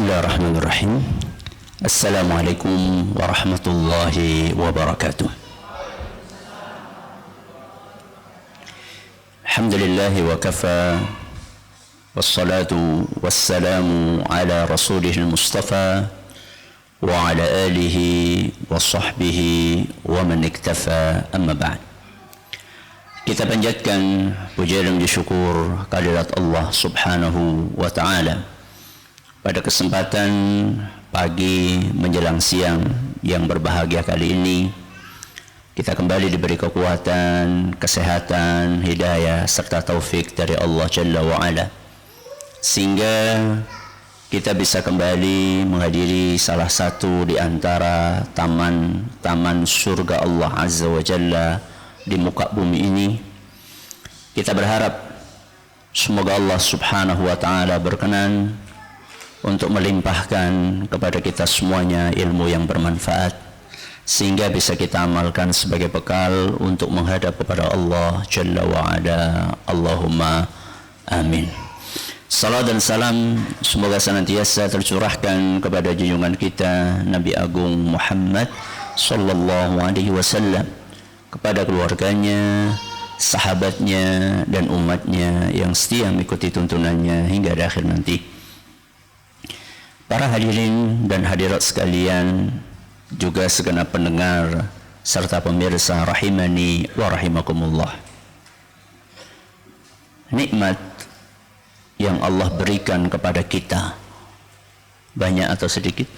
Bismillahirrahmanirrahim. Assalamualaikum warahmatullahi wabarakatuh. Alhamdulillahi wa kafa, wassalatu wassalamu ala rasulihil mustafa wa ala alihi wa sahbihi wa man iktafa, amma ba'd. Kita panjatkan puja dan syukur kehadirat Allah subhanahu wa ta'ala pada kesempatan pagi menjelang siang yang berbahagia kali ini. Kita kembali diberi kekuatan, kesehatan, hidayah serta taufik dari Allah Jalla wa'ala, sehingga kita bisa kembali menghadiri salah satu di antara taman surga Allah Azza wa Jalla di muka bumi ini. Kita berharap semoga Allah subhanahu wa ta'ala berkenan untuk melimpahkan kepada kita semuanya ilmu yang bermanfaat, sehingga bisa kita amalkan sebagai bekal untuk menghadap kepada Allah Jalla wa'ala. Allahumma amin. Salam dan salam semoga senantiasa tercurahkan kepada junjungan kita Nabi Agung Muhammad sallallahu alaihi wasallam, kepada keluarganya, sahabatnya, dan umatnya yang setia mengikuti tuntunannya hingga di akhir nanti. Para hadirin dan hadirat sekalian, juga segenap pendengar serta pemirsa rahimani wa rahimakumullah. Nikmat yang Allah berikan kepada kita banyak atau sedikit?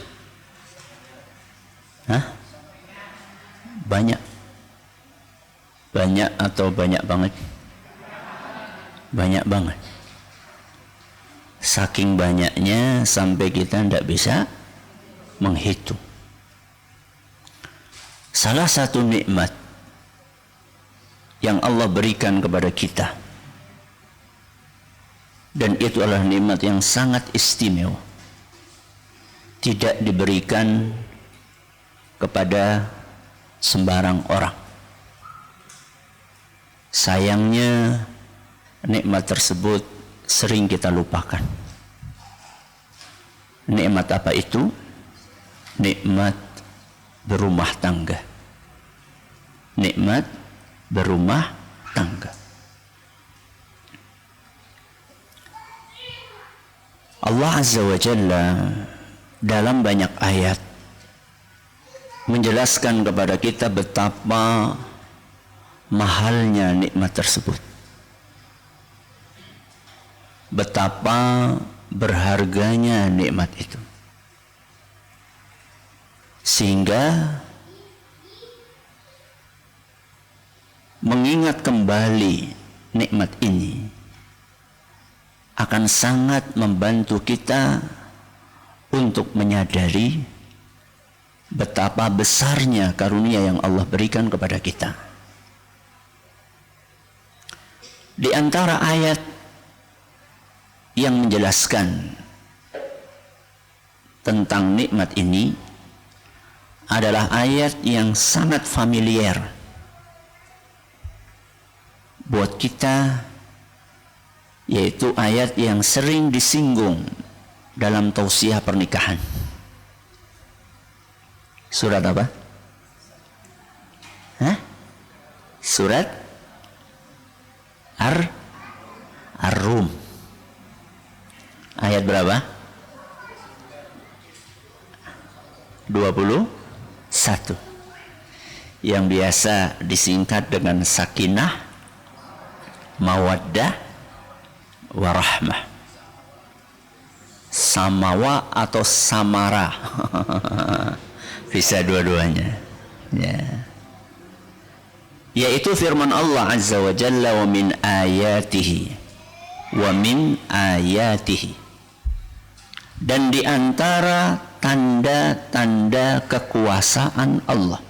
Banyak. Banyak atau banyak banget? Banyak banget. Saking banyaknya sampai kita tidak bisa menghitung. Salah satu nikmat yang Allah berikan kepada kita, dan itu adalah nikmat yang sangat istimewa, tidak diberikan kepada sembarang orang. Sayangnya nikmat tersebut sering kita lupakan. Nikmat apa itu? Nikmat berumah tangga. Nikmat berumah tangga. Allah Azza wa Jalla dalam banyak ayat menjelaskan kepada kita betapa mahalnya nikmat tersebut, betapa berharganya nikmat itu, sehingga mengingat kembali nikmat ini akan sangat membantu kita untuk menyadari betapa besarnya karunia yang Allah berikan kepada kita. Di antara ayat yang menjelaskan tentang nikmat ini adalah ayat yang sangat familiar buat kita, yaitu ayat yang sering disinggung dalam tausiah pernikahan. Surat apa? Surat Ar-Rum. Ayat berapa? 21. Yang biasa disingkat dengan sakinah, mawaddah, warahmah. Samawa atau samara. Bisa dua-duanya. Ya. Yaitu firman Allah Azza wa Jalla, wa min ayatihi, wa min ayatihi, dan di antara tanda-tanda kekuasaan Allah,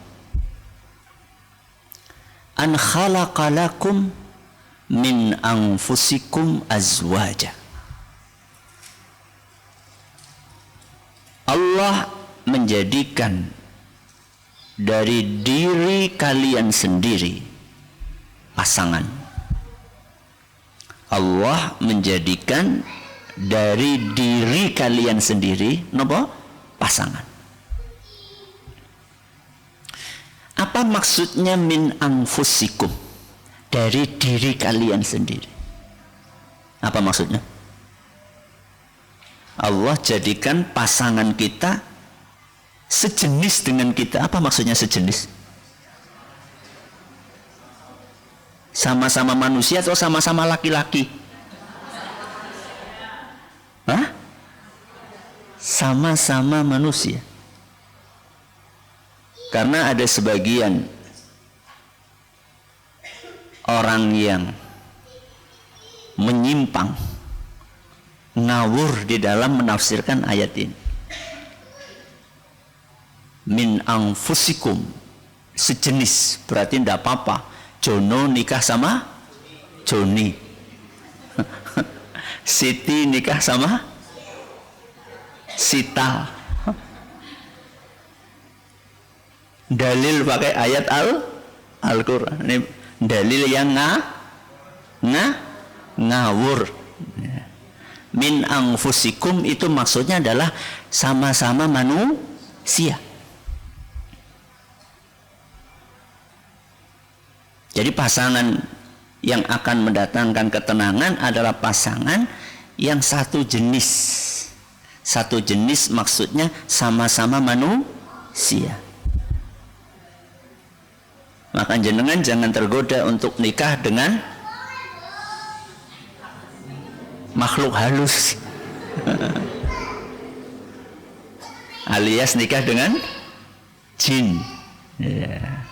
an khalaqalakum min anfusikum azwaja. Allah menjadikan dari diri kalian sendiri pasangan. Allah menjadikan dari diri kalian sendiri, napa? Pasangan. Apa maksudnya min anfusikum? Dari diri kalian sendiri. Apa maksudnya? Allah jadikan pasangan kita sejenis dengan kita. Apa maksudnya sejenis? Sama-sama manusia atau sama-sama laki-laki? Hah? Sama-sama manusia. Karena ada sebagian orang yang menyimpang, ngawur di dalam menafsirkan ayat ini. Min anfusikum, sejenis, berarti tidak apa-apa Jono nikah sama Joni, Siti nikah sama Sita. Dalil pakai ayat Al-Quran. Ini dalil yang ngawur. Min anfusikum itu maksudnya adalah sama-sama manusia. Jadi pasangan yang akan mendatangkan ketenangan adalah pasangan yang satu jenis. Satu jenis maksudnya sama-sama manusia. Maka jenengan jangan tergoda untuk nikah dengan makhluk halus. Alias nikah dengan jin. Ya.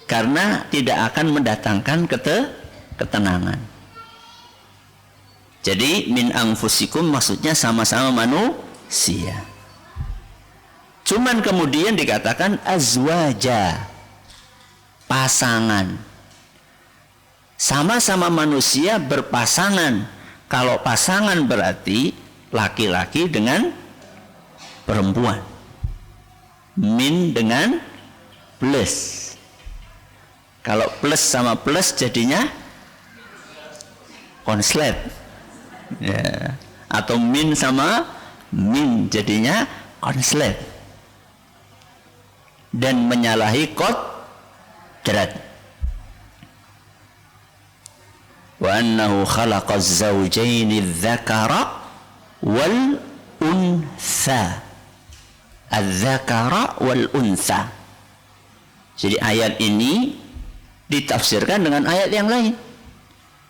Karena tidak akan mendatangkan ketenangan. Jadi min anfusikum maksudnya sama-sama manusia. Cuman kemudian dikatakan azwaja, pasangan. Sama-sama manusia berpasangan. Kalau pasangan berarti laki-laki dengan perempuan. Min dengan plus. Kalau plus sama plus jadinya konslet. Ya. Atau min sama min jadinya konslet. Dan menyalahi kodrat. Wa annahu khalaqaz zawjaini dzakara wal untha. Az-dzakara wal untha. Jadi ayat ini ditafsirkan dengan ayat yang lain,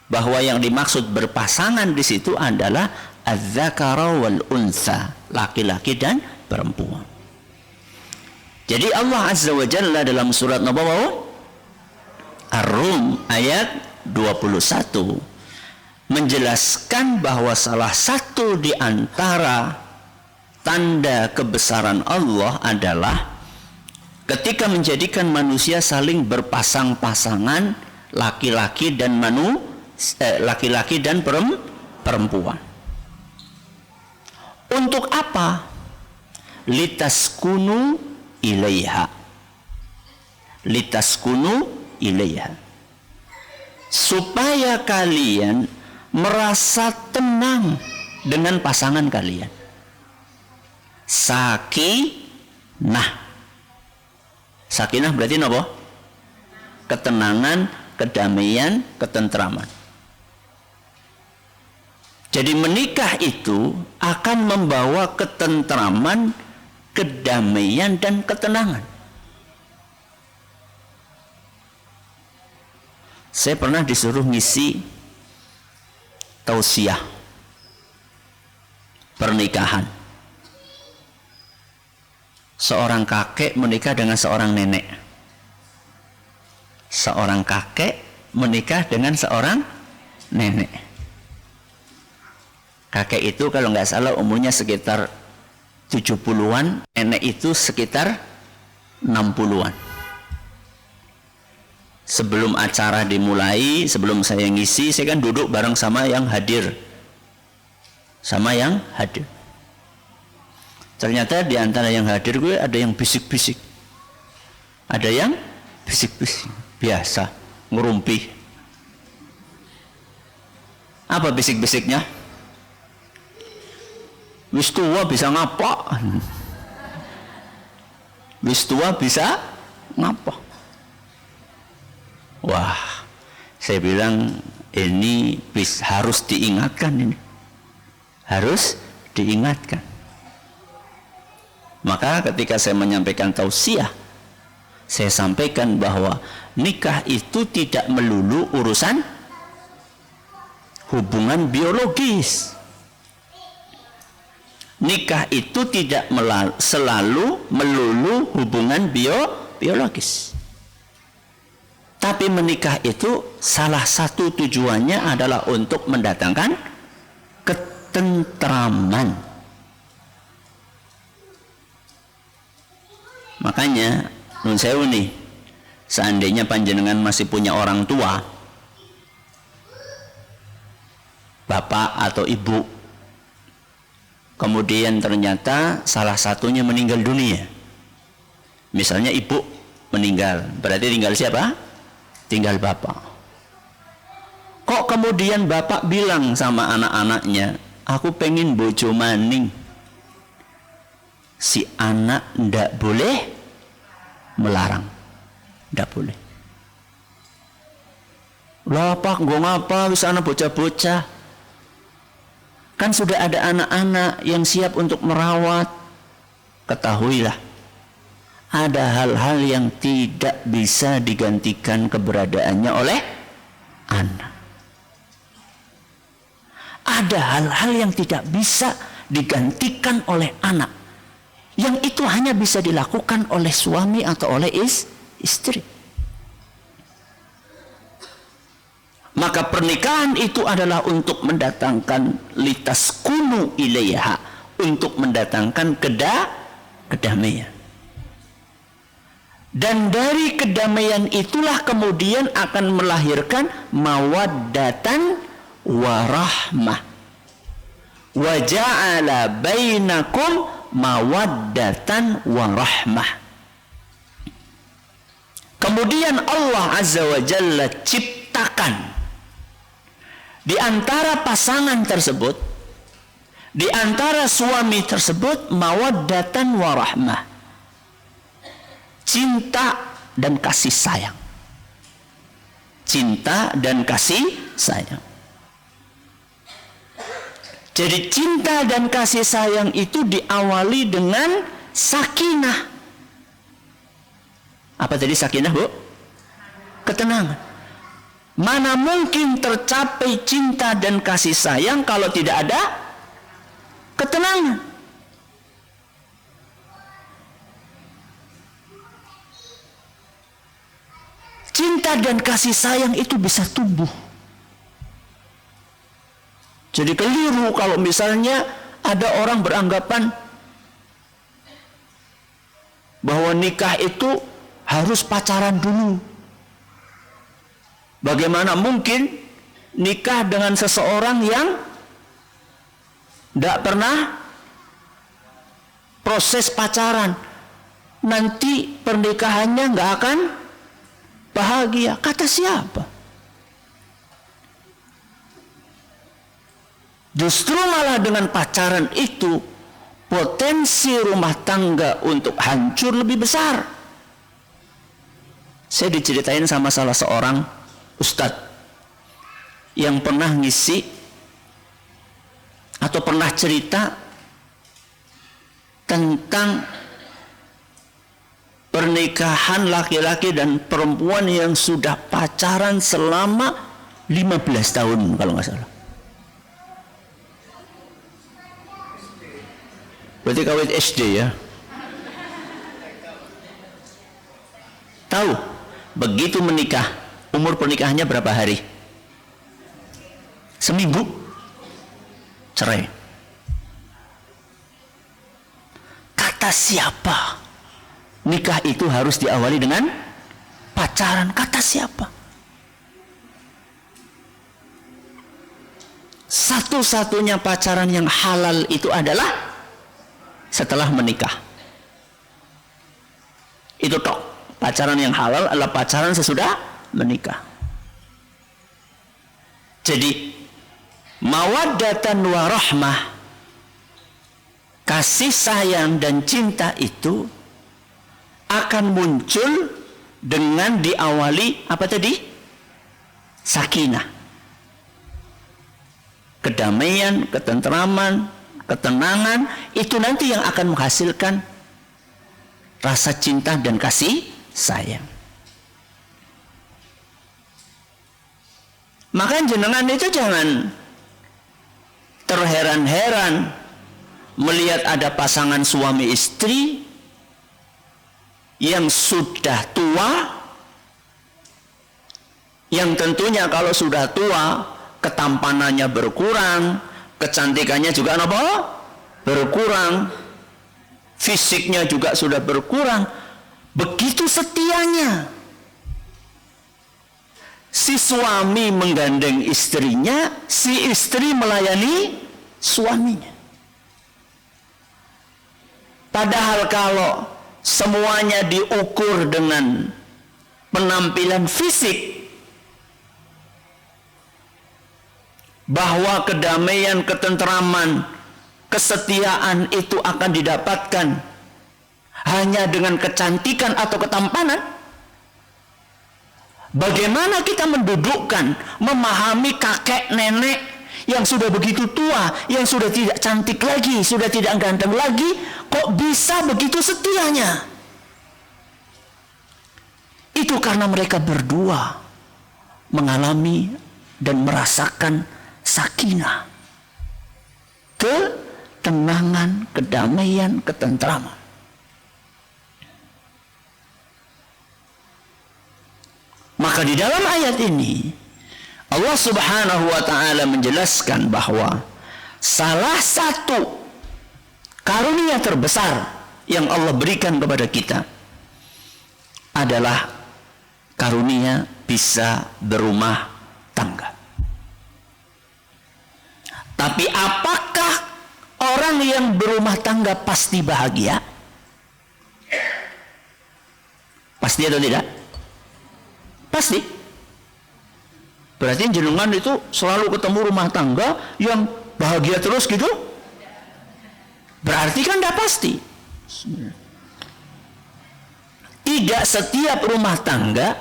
bahwa yang dimaksud berpasangan di situ adalah az-dzakara wal untha, laki-laki dan perempuan. Jadi Allah Azza wa Jalla dalam surat Ar-Rum ayat 21 menjelaskan bahwa salah satu di antara tanda kebesaran Allah adalah ketika menjadikan manusia saling berpasang-pasangan, laki-laki dan perempuan. Untuk apa? Litaskunu ilaiha. Litaskunu ilaiha. Supaya kalian merasa tenang dengan pasangan kalian. Sakinah. Sakinah berarti apa? Ketenangan, kedamaian, ketentraman. Jadi menikah itu akan membawa ketentraman, kedamaian dan ketenangan. Saya pernah disuruh ngisi tausiah pernikahan. Seorang kakek menikah dengan seorang nenek. Seorang kakek menikah dengan seorang nenek. Kakek itu kalau nggak salah umurnya sekitar 70-an, nenek itu sekitar 60-an. Sebelum acara dimulai, sebelum saya ngisi, saya kan duduk bareng sama yang hadir. Sama yang hadir. Ternyata di antara yang hadir gue ada yang bisik-bisik. Ada yang bisik-bisik. Biasa, ngerumpi. Apa bisik-bisiknya? Wis tua bisa ngapa? Wis tua bisa ngapa? Wah, saya bilang ini harus diingatkan ini. Harus diingatkan. Maka ketika saya menyampaikan tausiah, saya sampaikan bahwa nikah itu tidak melulu urusan hubungan biologis. Nikah itu tidak selalu melulu hubungan biologis. Tapi menikah itu salah satu tujuannya adalah untuk mendatangkan ketentraman. Makanya nun sewu nih, seandainya panjenengan masih punya orang tua, bapak atau ibu, kemudian ternyata salah satunya meninggal dunia, misalnya ibu meninggal, berarti tinggal siapa? Tinggal bapak. Kok kemudian bapak bilang sama anak-anaknya, aku pengen bojo maning. Si anak ndak boleh melarang, ndak boleh. Lah pak, gue ngapa wis anak bocah-bocah? Kan sudah ada anak-anak yang siap untuk merawat. Ketahuilah, ada hal-hal yang tidak bisa digantikan keberadaannya oleh anak. Ada hal-hal yang tidak bisa digantikan oleh anak, yang itu hanya bisa dilakukan oleh suami atau oleh istri. Maka pernikahan itu adalah untuk mendatangkan litaskunu ilaiha, untuk mendatangkan kedamaian. Dan dari kedamaian itulah kemudian akan melahirkan mawaddatan warahmah. Wa ja'ala bainakum mawaddatan warahmah. Kemudian Allah Azza wa Jalla ciptakan di antara pasangan tersebut, di antara suami tersebut, mawaddatan warahmah, cinta dan kasih sayang. Cinta dan kasih sayang. Jadi cinta dan kasih sayang itu diawali dengan sakinah. Apa tadi sakinah, Bu? Ketenangan. Mana mungkin tercapai cinta dan kasih sayang kalau tidak ada ketenangan? Cinta dan kasih sayang itu bisa tumbuh. Jadi keliru kalau misalnya ada orang beranggapan bahwa nikah itu harus pacaran dulu. Bagaimana mungkin nikah dengan seseorang yang tidak pernah proses pacaran? Nanti pernikahannya nggak akan bahagia. Kata siapa? Justru malah dengan pacaran itu potensi rumah tangga untuk hancur lebih besar. Saya diceritain sama salah seorang ustadz yang pernah ngisi atau pernah cerita tentang pernikahan laki-laki dan perempuan yang sudah pacaran selama 15 tahun kalau nggak salah. Berarti kawin SD ya. Tahu, begitu menikah, umur pernikahannya berapa hari? Seminggu cerai. Kata siapa? Nikah itu harus diawali dengan pacaran. Kata siapa? Satu-satunya pacaran yang halal itu adalah setelah menikah. Itu tok. Pacaran yang halal adalah pacaran sesudah menikah. Jadi mawaddatan warahmah kasih sayang dan cinta itu akan muncul dengan diawali apa tadi? Sakinah. Kedamaian, ketentraman, ketenangan, itu nanti yang akan menghasilkan rasa cinta dan kasih sayang. Maka jenengan itu jangan terheran-heran melihat ada pasangan suami istri yang sudah tua, yang tentunya kalau sudah tua ketampanannya berkurang, kecantikannya juga apa? Berkurang, fisiknya juga sudah berkurang. Begitu setianya si suami menggandeng istrinya, si istri melayani suaminya. Padahal kalau semuanya diukur dengan penampilan fisik, bahwa kedamaian, ketentraman, kesetiaan itu akan didapatkan hanya dengan kecantikan atau ketampanan, bagaimana kita mendudukkan, memahami kakek nenek yang sudah begitu tua, yang sudah tidak cantik lagi, sudah tidak ganteng lagi, kok bisa begitu setianya? Itu karena mereka berdua mengalami dan merasakan sakinah, ketenangan, kedamaian, ketentraman. Maka di dalam ayat ini Allah Subhanahu wa ta'ala menjelaskan bahwa salah satu karunia terbesar yang Allah berikan kepada kita adalah karunia bisa berumah tangga. Tapi apakah orang yang berumah tangga pasti bahagia? Pasti atau tidak? Pasti. Berarti jenengan itu selalu ketemu rumah tangga yang bahagia terus gitu? Berarti kan tidak pasti. Tidak setiap rumah tangga,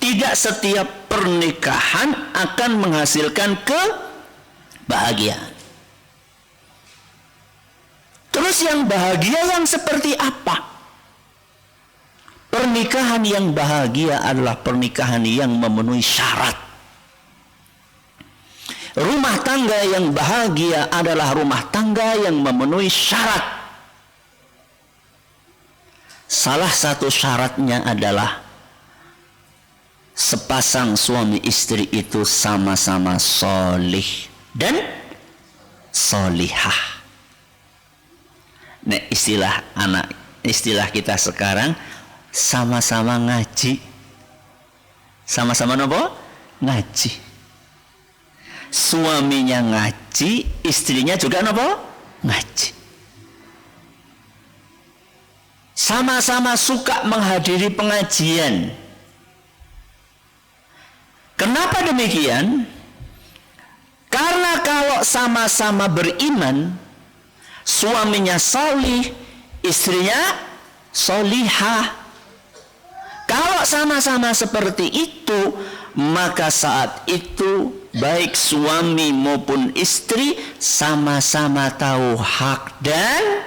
tidak setiap pernikahan akan menghasilkan kebahagiaan. Terus yang bahagia yang seperti apa? Pernikahan yang bahagia adalah pernikahan yang memenuhi syarat. Rumah tangga yang bahagia adalah rumah tangga yang memenuhi syarat. Salah satu syaratnya adalah sepasang suami istri itu sama-sama solih dan solihah. Nah, istilah kita sekarang sama-sama ngaji. Sama-sama nopo? Ngaji. Suaminya ngaji, istrinya juga nopo? Ngaji. Sama-sama suka menghadiri pengajian. Kenapa demikian? Karena kalau sama-sama beriman, suaminya solih, istrinya solihah. Kalau sama-sama seperti itu, maka saat itu baik suami maupun istri sama-sama tahu hak dan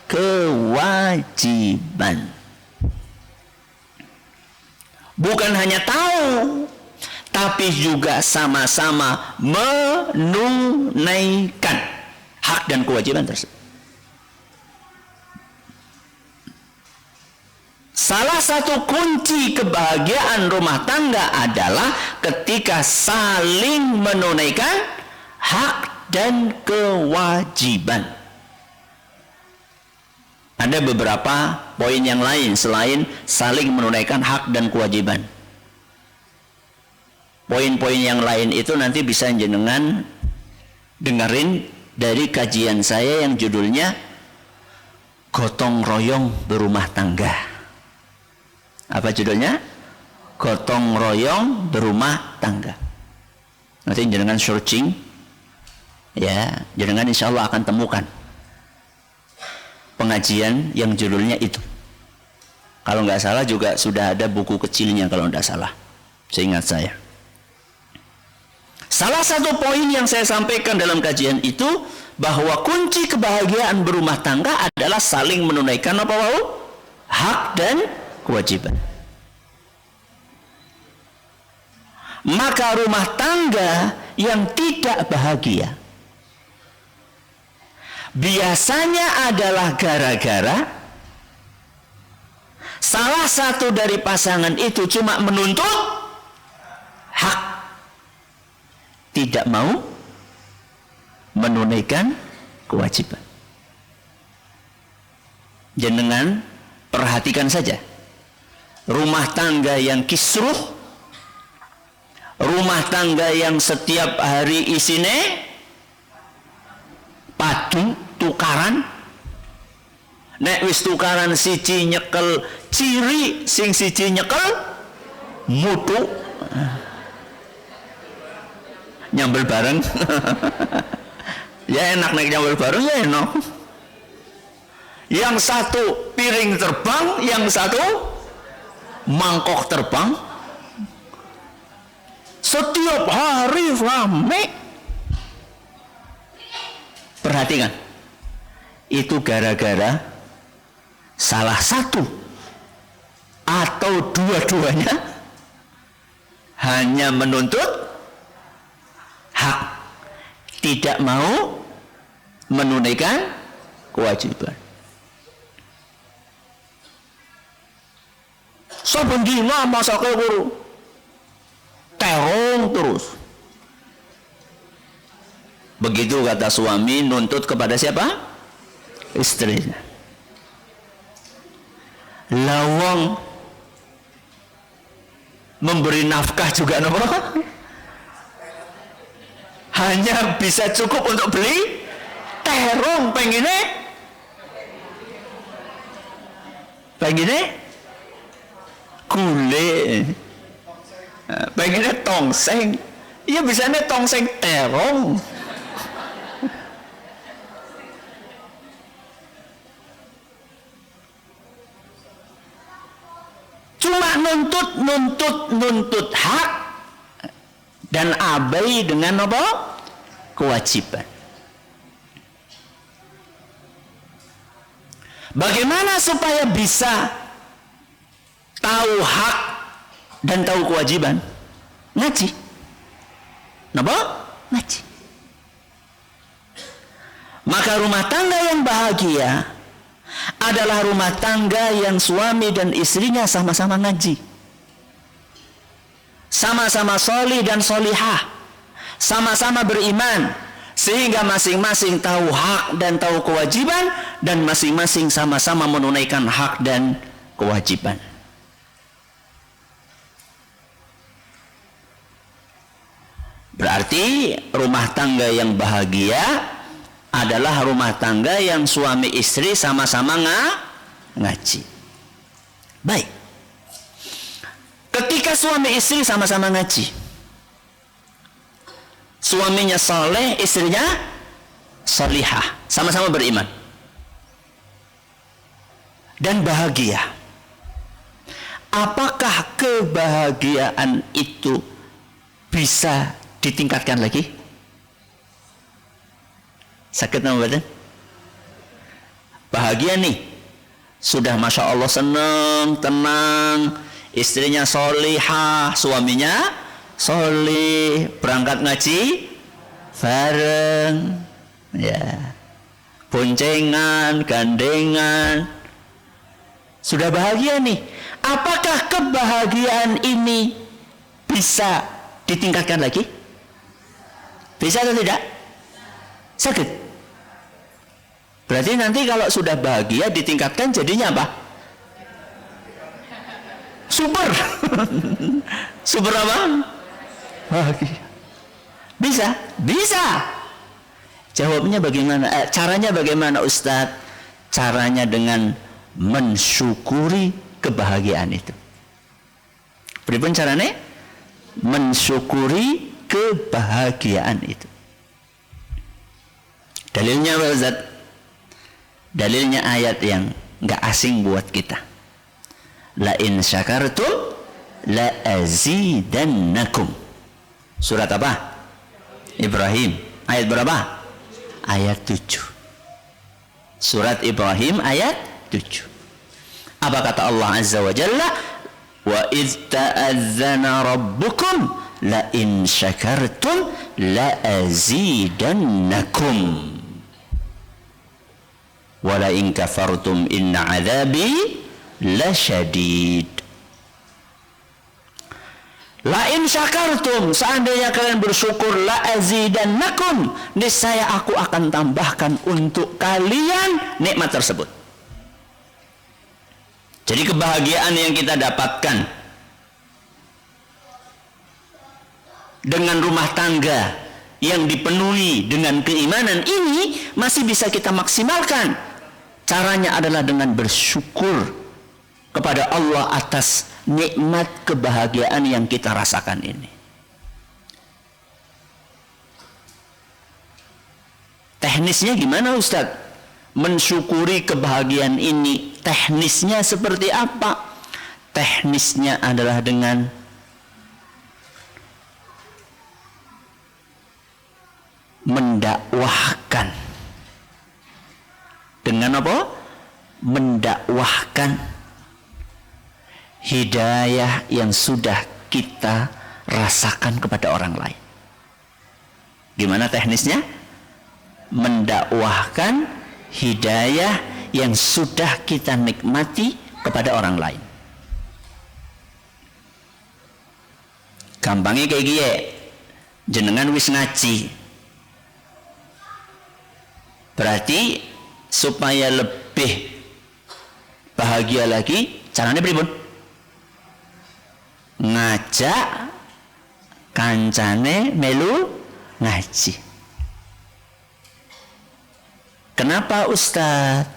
kewajiban. Bukan hanya tahu, tapi juga sama-sama menunaikan hak dan kewajiban tersebut. Salah satu kunci kebahagiaan rumah tangga adalah ketika saling menunaikan hak dan kewajiban. Ada beberapa poin yang lain selain saling menunaikan hak dan kewajiban. Poin-poin yang lain itu nanti bisa jenengan dengerin dari kajian saya yang judulnya Gotong Royong Berumah Tangga. Apa judulnya? Gotong Royong Berumah Tangga. Nanti jenengan searching, ya, jenengan insya Allah akan temukan pengajian yang judulnya itu. Kalau nggak salah juga sudah ada buku kecilnya kalau nggak salah, seingat saya. Salah satu poin yang saya sampaikan dalam kajian itu bahwa kunci kebahagiaan berumah tangga adalah saling menunaikan apa wau? Hak dan kewajiban. Maka rumah tangga yang tidak bahagia biasanya adalah gara-gara salah satu dari pasangan itu cuma menuntut hak, tidak mau menunaikan kewajiban. Jenengan perhatikan saja, rumah tangga yang kisruh, rumah tangga yang setiap hari isine padu tukaran, nek wis tukaran siji nyekel ciri, sing siji nyekel mutu, nyambel bareng. Ya enak naik nyambel bareng, ya enak. Yang satu piring terbang, yang satu mangkok terbang. Setiap hari rame. Perhatikan, itu gara-gara salah satu atau dua-duanya hanya menuntut hak, tidak mau menunaikan kewajiban. Saben dina masake guru terong terus. Begitu kata suami nuntut kepada siapa? Istrinya. Lawang memberi nafkah juga nopo? Hanya bisa cukup untuk beli terong, pengennya gule, pengennya tongseng. Iya bisanya tongseng terong. Cuma nuntut hak dan abai dengan apa? Kewajiban. Bagaimana supaya bisa tahu hak dan tahu kewajiban? Ngaji. Napa? Ngaji. Maka rumah tangga yang bahagia adalah rumah tangga yang suami dan istrinya sama-sama ngaji, sama-sama solih dan solihah, sama-sama beriman, sehingga masing-masing tahu hak dan tahu kewajiban, dan masing-masing sama-sama menunaikan hak dan kewajiban. Berarti rumah tangga yang bahagia adalah rumah tangga yang suami istri sama-sama ngaji. Baik. Ketika suami istri sama-sama ngaji, suaminya soleh, istrinya solihah, sama-sama beriman dan bahagia. Apakah kebahagiaan itu bisa ditingkatkan lagi? Sakit nama badan? Bahagia nih, sudah masya Allah senang, tenang, istrinya solihah, suaminya solih, berangkat ngaji bareng, ya, boncengan, gandengan, sudah bahagia nih. Apakah kebahagiaan ini bisa ditingkatkan lagi? Bisa atau tidak? Sakit. Berarti nanti kalau sudah bahagia ditingkatkan jadinya apa? Super. Super apa? Bahagia. Bisa? Bisa. Jawabnya bagaimana? Caranya bagaimana Ustadz? Caranya dengan mensyukuri kebahagiaan itu. Beripun caranya? Mensyukuri kebahagiaan itu. Dalilnya apa Ustaz? Dalilnya ayat yang nggak asing buat kita. La in syakartum la azidannakum. Surat apa? Ibrahim. Ayat berapa? Ayat 7. Surat Ibrahim ayat 7. Apa kata Allah Azza wa Jalla? Wa idh ta'adzana rabbukum la in syakartum la azidannakum wa la in kafartum inna adzabi lasyadid. La in syakartum, seandainya kalian bersyukur, la azidannakum, niscaya aku akan tambahkan untuk kalian nikmat tersebut. Jadi kebahagiaan yang kita dapatkan dengan rumah tangga yang dipenuhi dengan keimanan ini masih bisa kita maksimalkan. Caranya adalah dengan bersyukur kepada Allah atas nikmat kebahagiaan yang kita rasakan ini. Teknisnya gimana Ustaz? Mensyukuri kebahagiaan ini, teknisnya seperti apa? Teknisnya adalah dengan mendakwahkan. Dengan apa? Mendakwahkan hidayah yang sudah kita rasakan kepada orang lain. Gimana teknisnya? Mendakwahkan hidayah yang sudah kita nikmati kepada orang lain. Gampangnya kayak gini, jenengan wis ngaji, berarti supaya lebih bahagia lagi, caranya pripun? Ngajak kancane melu ngaji. Kenapa Ustaz?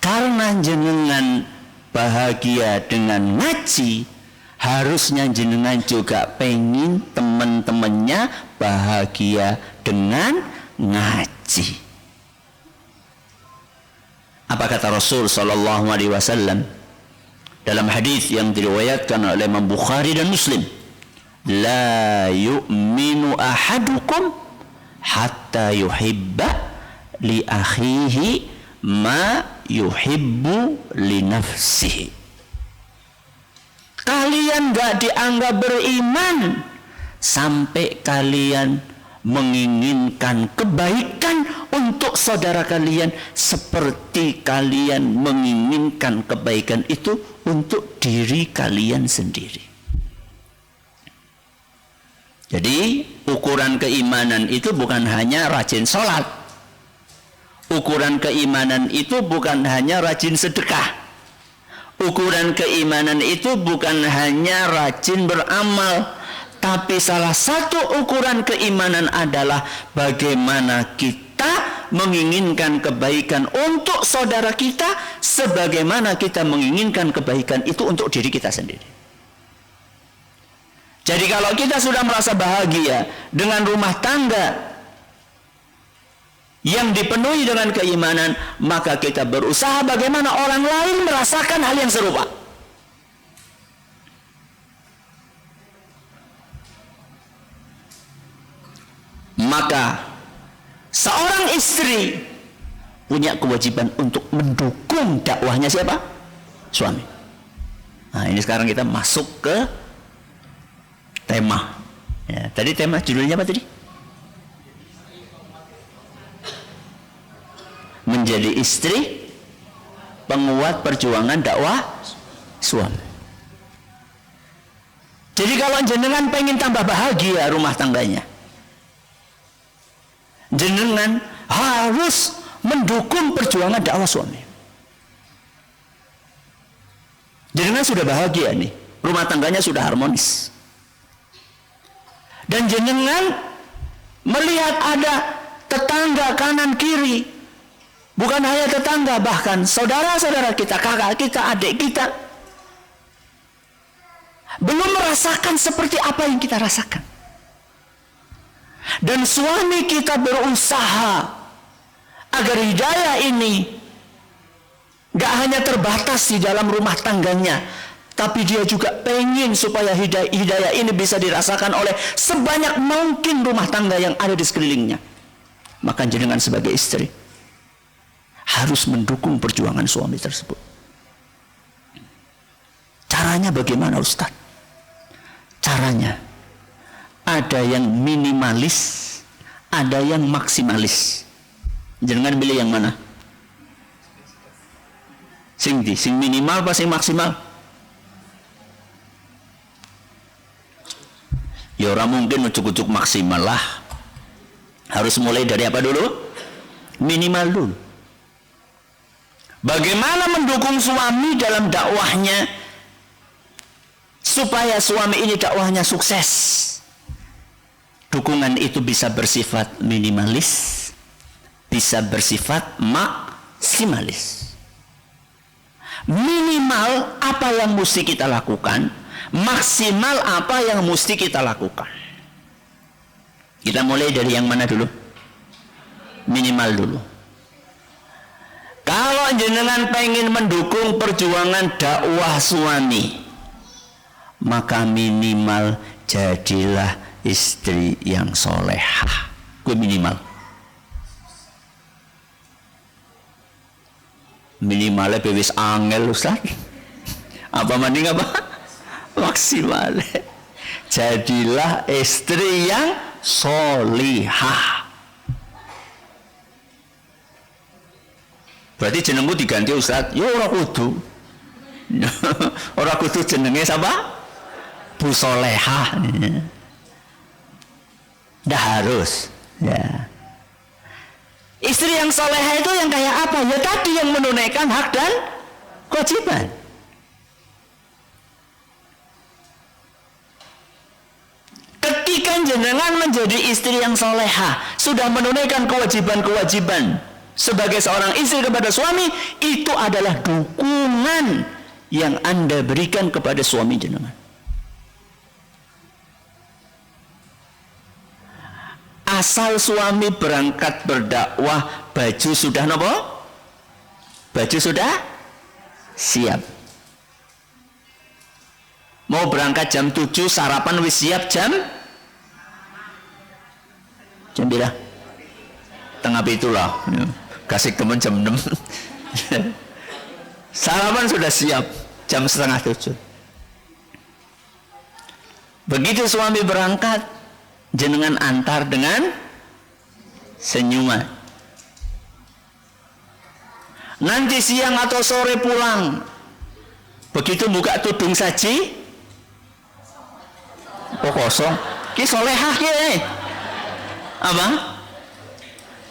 Karena jenengan bahagia dengan ngaji, harusnya jenengan juga pengen teman-temannya bahagia dengan ngaji. Apa kata Rasul sallallahu alaihi wasallam dalam hadis yang diriwayatkan oleh Imam Bukhari dan Muslim? La yu'minu ahadukum hatta yuhibba li akhihi ma yuhibbu li nafsihi. Kalian gak dianggap beriman sampai kalian menginginkan kebaikan untuk saudara kalian seperti kalian menginginkan kebaikan itu untuk diri kalian sendiri. Jadi ukuran keimanan itu bukan hanya rajin sholat. Ukuran keimanan itu bukan hanya rajin sedekah. Ukuran keimanan itu bukan hanya rajin beramal. Tapi salah satu ukuran keimanan adalah bagaimana kita menginginkan kebaikan untuk saudara kita sebagaimana kita menginginkan kebaikan itu untuk diri kita sendiri. Jadi kalau kita sudah merasa bahagia dengan rumah tangga yang dipenuhi dengan keimanan, maka kita berusaha bagaimana orang lain merasakan hal yang serupa. Maka seorang istri punya kewajiban untuk mendukung dakwahnya siapa? Suami. Nah, ini sekarang kita masuk ke tema. Ya, tadi tema judulnya apa tadi? Menjadi istri penguat perjuangan dakwah suami. Jadi kalau jenengan pengen tambah bahagia rumah tangganya, jenengan harus mendukung perjuangan dakwah suami. Jenengan sudah bahagia nih, rumah tangganya sudah harmonis. Dan jenengan melihat ada tetangga kanan kiri, bukan hanya tetangga, bahkan saudara-saudara kita, kakak kita, adik kita, belum merasakan seperti apa yang kita rasakan. Dan suami kita berusaha agar hidayah ini Gak hanya terbatas di dalam rumah tangganya, tapi dia juga pengen supaya hidayah ini bisa dirasakan oleh sebanyak mungkin rumah tangga yang ada di sekelilingnya. Maka jenengan sebagai istri harus mendukung perjuangan suami tersebut. Caranya bagaimana, Ustaz? Caranya ada yang minimalis, ada yang maksimalis. Jangan pilih yang mana? Sing minimal apa sing maksimal? Ya orang mungkin ujuk-ujuk maksimal lah. Harus mulai dari apa dulu? Minimal dulu. Bagaimana mendukung suami dalam dakwahnya supaya suami ini dakwahnya sukses? Dukungan itu bisa bersifat minimalis, bisa bersifat maksimalis. Minimal apa yang mesti kita lakukan, maksimal apa yang mesti kita lakukan. Kita mulai dari yang mana dulu? Minimal dulu. Kalau jenengan pengen mendukung perjuangan dakwah suami, maka minimal jadilah istri yang solehah. Gue minimal. Minimalnya bewis angel, Ustaz. Apa mending apa? Maksimal. Jadilah istri yang solihah. Berarti jenengmu diganti, Ustaz. Ya ora kudu. Ora kudu jenenge siapa? Bu Solehah. Dah harus, ya. Istri yang solehah itu yang kayak apa? Ya tadi yang menunaikan hak dan kewajiban. Ketika jenengan menjadi istri yang solehah, sudah menunaikan kewajiban-kewajiban sebagai seorang istri kepada suami, itu adalah dukungan yang Anda berikan kepada suami jenengan. Asal suami berangkat berdakwah, baju sudah nopo? Baju sudah siap. Mau berangkat jam 7, sarapan wis siap jam berapa? Tengah itulah. Kasih teman jam 6. Sarapan sudah siap jam setengah 7. Begitu suami berangkat, jenengan antar dengan senyuman. Nanti siang atau sore pulang, begitu buka tudung saji, oh kosong. Ki solehah ki. Apa?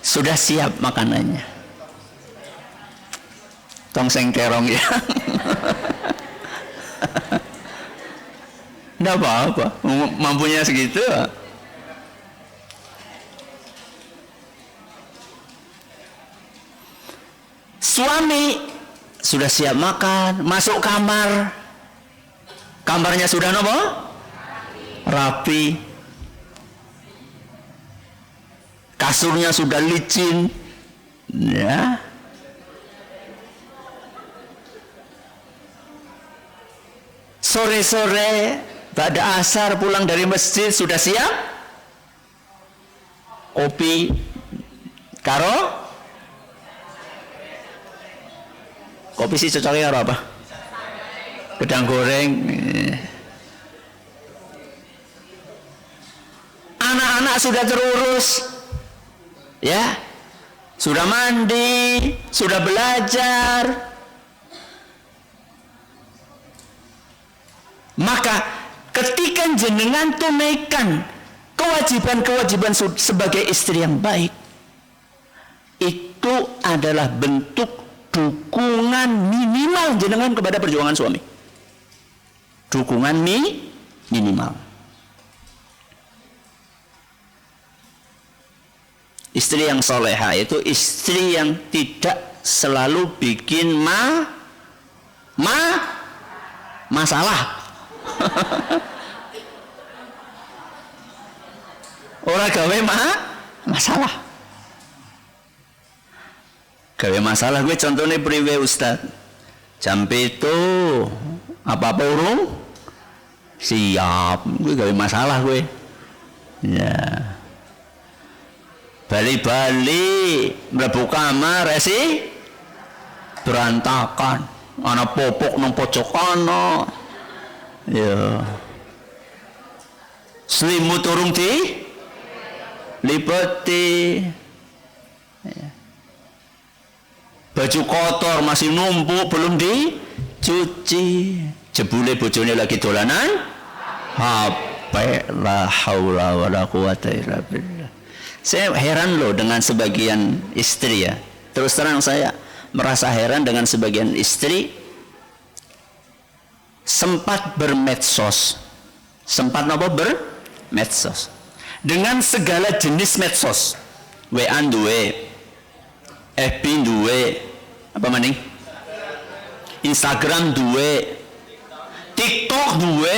Sudah siap makanannya. Tongseng kerong ya. Nggak apa-apa, mampunya segitu. Suami sudah siap makan, masuk kamar. Kamarnya sudah nopo? Rapi. Kasurnya sudah licin. Ya. Sore-sore pada asar pulang dari masjid sudah siap? Kopi karo? Kopi sih cocoknya karo apa? Gedang goreng. Anak-anak sudah terurus, ya, sudah mandi, sudah belajar. Maka ketika jenengan tunaikan kewajiban-kewajiban sebagai istri yang baik, itu adalah bentuk dukungan minimal jenengan kepada perjuangan suami. Dukungan minimal. Istri yang soleha itu istri yang tidak selalu bikin masalah. Ora gawe masalah. Gawe masalah gue contohnya priwe Ustaz. Jam itu apa-apa urung? Siap, gue gawe masalah gue. Ya. Bali-bali mlebu kamar sih berantakan. Ana popok nang pojok ana. Ya. Selimut urung di lipeti. Ya. Baju kotor masih numpuk belum dicuci. Jebule bojone lagi dolanan HP. La haula wala quwata illa billah. Saya heran loh dengan sebagian istri ya. Terus terang saya merasa heran dengan sebagian istri sempat bermedsos. Sempat apa bermedsos. Dengan segala jenis medsos. WA duwe, FB duwe, apa maning? Instagram duwe, TikTok duwe.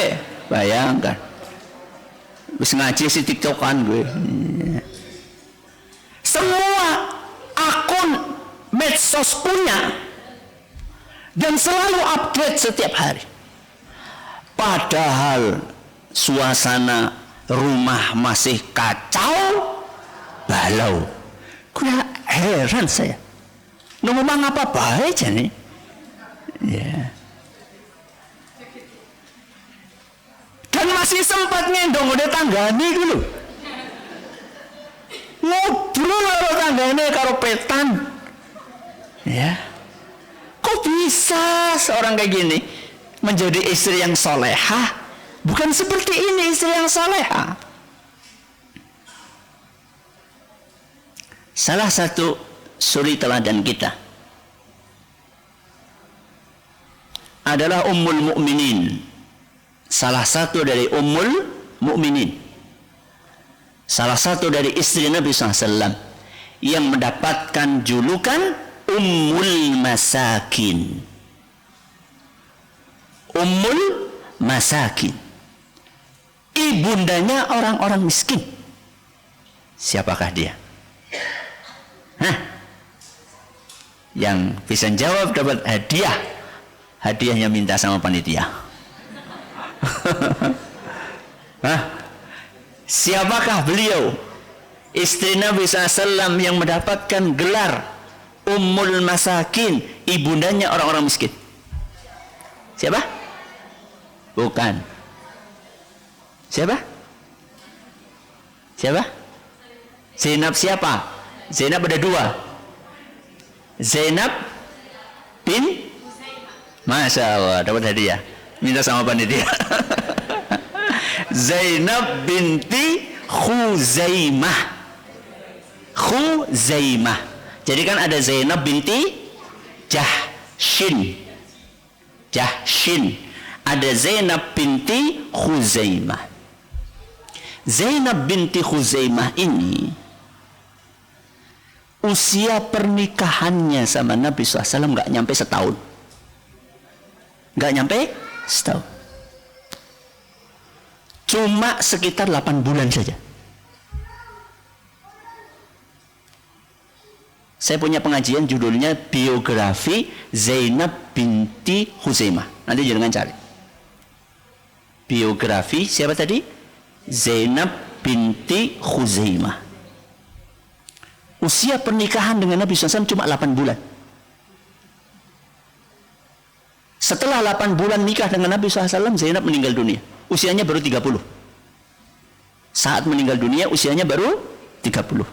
Bayangkan. Wis ngaji si TikTokan gue. Semua akun medsos punya dan selalu update setiap hari. Padahal suasana rumah masih kacau balau. Gue heran saya. Ngomong apa baik nih? Ya. Dan masih sempat ngendong udah tanggane dulu. Ngobrol karo tanggane karo petan. Ya. Kok bisa seorang kayak gini menjadi istri yang solehah? Bukan seperti ini istri yang solehah. Salah satu suri teladan kita adalah Ummul Mukminin. Salah satu dari Ummul Mukminin. Salah satu dari istri Nabi SAW yang mendapatkan julukan Ummul Masakin. Ummul Masakin. Ibundanya orang-orang miskin. Siapakah dia? Hah? Yang bisa jawab dapat hadiah. Hadiahnya minta sama panitia. Hah? Siapakah beliau? Istri Nabi SAW yang mendapatkan gelar Ummul Masakin, ibundanya orang-orang miskin. Siapa? Bukan. Siapa? Siapa? Zainab siapa? Zainab ada dua. Zainab bin Masya Allah, dapat hadiah. Minta sama panitia. Zainab binti Khuzaimah. Khuzaimah. Jadi kan ada Zainab binti Jahshin. Jahshin. Ada Zainab binti Khuzaimah. Zainab binti Khuzaimah ini usia pernikahannya sama Nabi SAW nggak nyampe setahun. Nggak nyampe setahun. Cuma sekitar 8 bulan saja. Saya punya pengajian judulnya Biografi Zainab binti Khuzaimah. Nanti jangan cari. Biografi siapa tadi? Zainab binti Khuzaimah. Usia pernikahan dengan Nabi SAW cuma 8 bulan. Setelah 8 bulan nikah dengan Nabi SAW, Zainab meninggal dunia. Usianya baru 30. Saat meninggal dunia, usianya baru 30.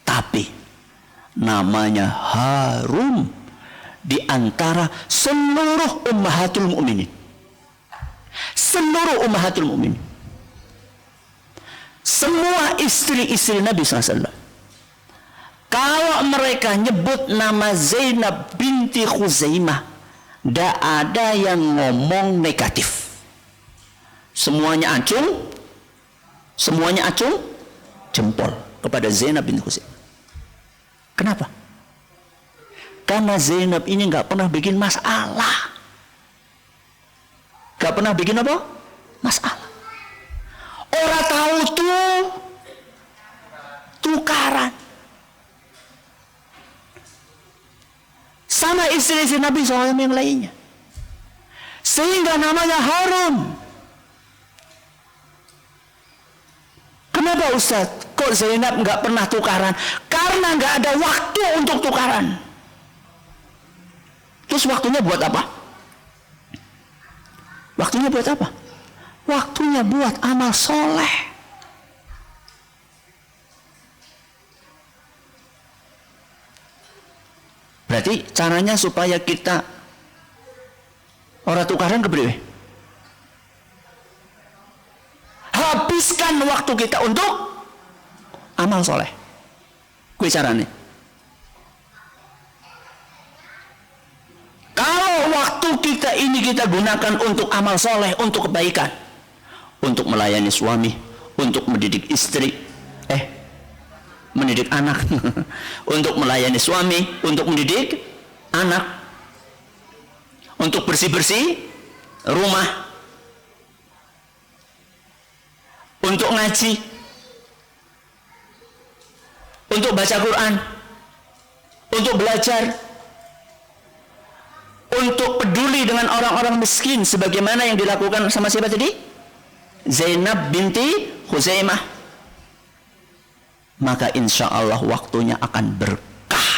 Tapi, namanya harum di antara seluruh ummahatul mu'minin. Seluruh ummahatul mu'minin. Semua istri-istri Nabi SAW. Kalau mereka nyebut nama Zainab binti Khuzaimah, tidak ada yang ngomong negatif. Semuanya acung jempol kepada Zainab binti Khuzaimah. Kenapa? Karena Zainab ini nggak pernah bikin masalah. Nggak pernah bikin apa? Masalah. Orang tahu tuh tukaran. Sama istri-istri Nabi SAW yang lainnya. Sehingga namanya Harun. Kenapa Ustaz? Kok Zainab nggak pernah tukaran? Karena nggak ada waktu untuk tukaran. Terus waktunya buat apa? Waktunya buat apa? Waktunya buat amal soleh. Berarti caranya supaya kita orang tukaran kepriwe? Habiskan waktu kita untuk amal soleh. Kuwi carane. Kalau waktu kita ini kita gunakan untuk amal soleh, untuk kebaikan, untuk melayani suami, untuk mendidik istri, mendidik anak, untuk melayani suami, untuk mendidik anak, untuk bersih-bersih rumah, untuk ngaji, untuk baca Quran, untuk belajar, untuk peduli dengan orang-orang miskin sebagaimana yang dilakukan sama siapa tadi? Zainab binti Khuzaimah. Maka insya Allah waktunya akan berkah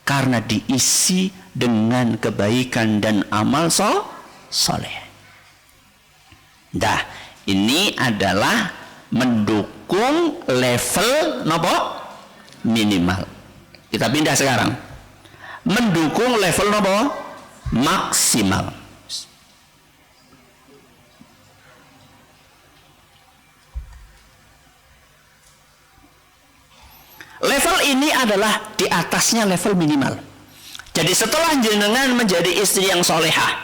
karena diisi dengan kebaikan dan amal soleh. Dah, ini adalah mendukung level nopo minimal. Kita pindah sekarang mendukung level nopo maksimal. Level ini adalah di atasnya level minimal. Jadi setelah jenengan menjadi istri yang solehah,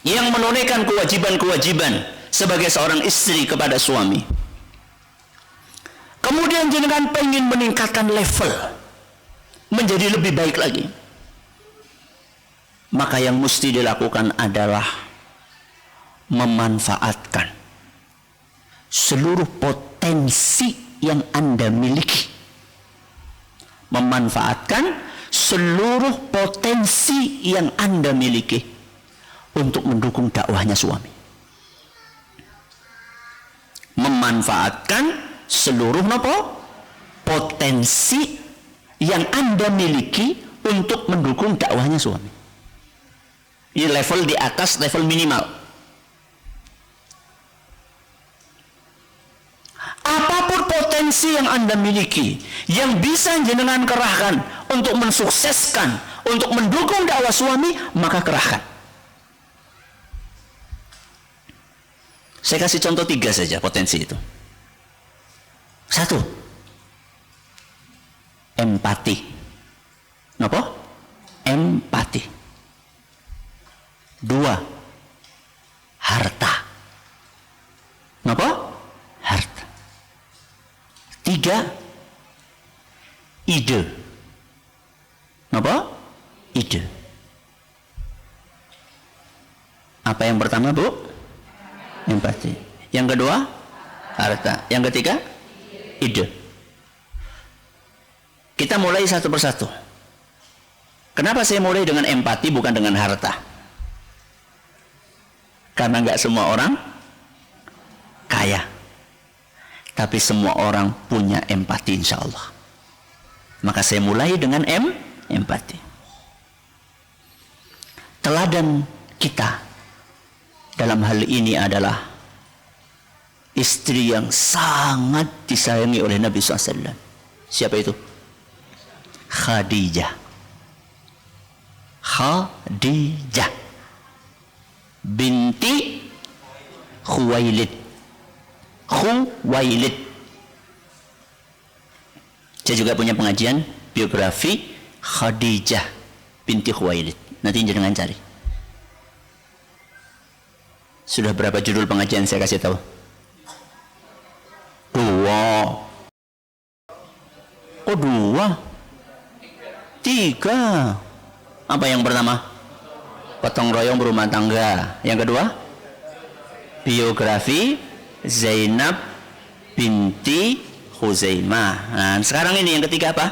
yang menunaikan kewajiban-kewajiban sebagai seorang istri kepada suami, kemudian jenengan pengen meningkatkan level menjadi lebih baik lagi, maka yang mesti dilakukan adalah memanfaatkan seluruh potensi yang Anda miliki. Memanfaatkan seluruh potensi yang Anda miliki untuk mendukung dakwahnya suami. Memanfaatkan seluruh potensi yang Anda miliki untuk mendukung dakwahnya suami. Ini level di atas level minimal. Apapun potensi yang Anda miliki yang bisa jenengan kerahkan untuk mensukseskan, untuk mendukung dakwah suami, maka kerahkan. Saya kasih contoh 3 saja potensi itu. 1, empati. Napa? Empati. 2, harta. Napa? Harta. 3, ide. Apa? Ide. Apa yang pertama, Bu? Empati. Yang kedua, harta. Yang ketiga, ide. Kita mulai satu persatu. Kenapa saya mulai dengan empati bukan dengan harta? Karena nggak semua orang kaya. Tapi semua orang punya empati insya Allah. Maka saya mulai dengan empati. Teladan kita dalam hal ini adalah istri yang sangat disayangi oleh Nabi SAW. Siapa itu? Khadijah. Khadijah binti Khuwailid. Khuwailid. Saya juga punya pengajian biografi Khadijah binti Khuwailid. Nanti jangan cari. Sudah berapa judul pengajian saya kasih tahu? 2. Oh 2? 3. Apa yang pertama? Gotong royong berumah tangga. Yang kedua? Biografi Zainab binti Khuzaimah. Nah, sekarang ini yang ketiga apa?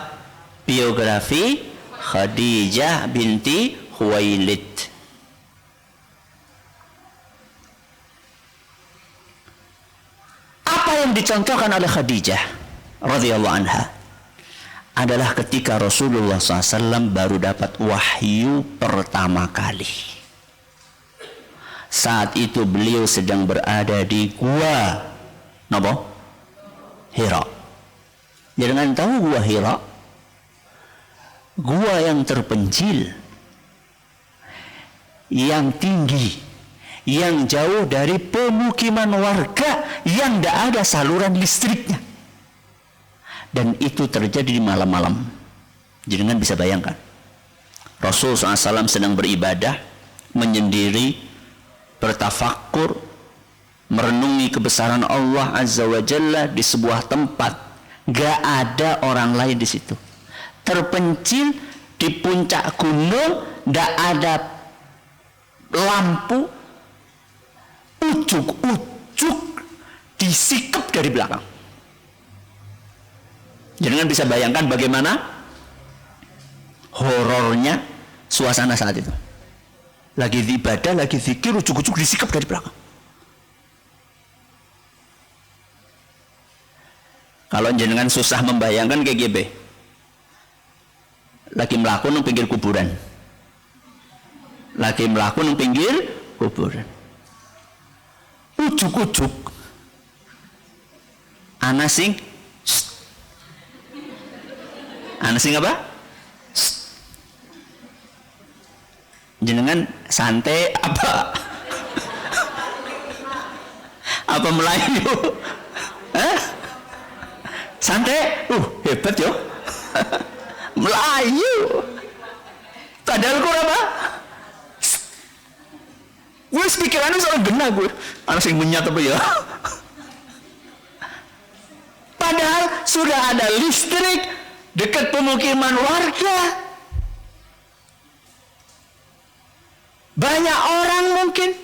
Biografi Khadijah binti Khuwailid. Apa yang dicontohkan oleh Khadijah radhiyallahu anha adalah ketika Rasulullah SAW baru dapat wahyu pertama kali. Saat itu beliau sedang berada di gua Hira. Jangan tahu gua Hira, gua yang terpencil, yang tinggi, yang jauh dari pemukiman warga, yang tidak ada saluran listriknya. Dan itu terjadi di malam-malam. Jangan bisa bayangkan. Rasul SAW sedang beribadah, menyendiri, bertafakkur, merenungi kebesaran Allah Azza wa Jalla di sebuah tempat. Gak ada orang lain di situ. Terpencil di puncak gunung, gak ada lampu, ujuk-ujuk disikap dari belakang. Jangan bisa bayangkan bagaimana horornya suasana saat itu. Lagi ibadah, lagi zikir, ujuk-ujuk disikap dari belakang. Kalau jenengan susah membayangkan KGB lagi melakukan di pinggir kuburan, lagi melakukan di pinggir kuburan, ujuk-ujuk ana sing apa? Jenengan santai apa? Apa Melayu? Santai? Hebat yo. Melayu. Padahal gue apa? Gue pikirannya soal gena gue. Anak sing menyat apa ya? Padahal sudah ada listrik dekat pemukiman warga. Banyak orang mungkin.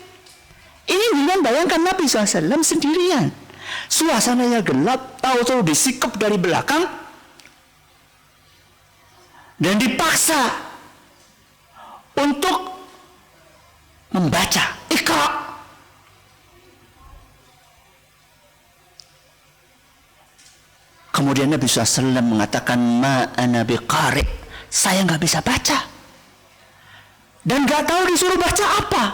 Ini jangan bayangkan Nabi SAW sendirian. Suasananya gelap, tahu-tahu disikap dari belakang dan dipaksa untuk membaca Iqra. Kemudian Nabi SAW mengatakan, ma ana biqari, saya nggak bisa baca dan nggak tahu disuruh baca apa,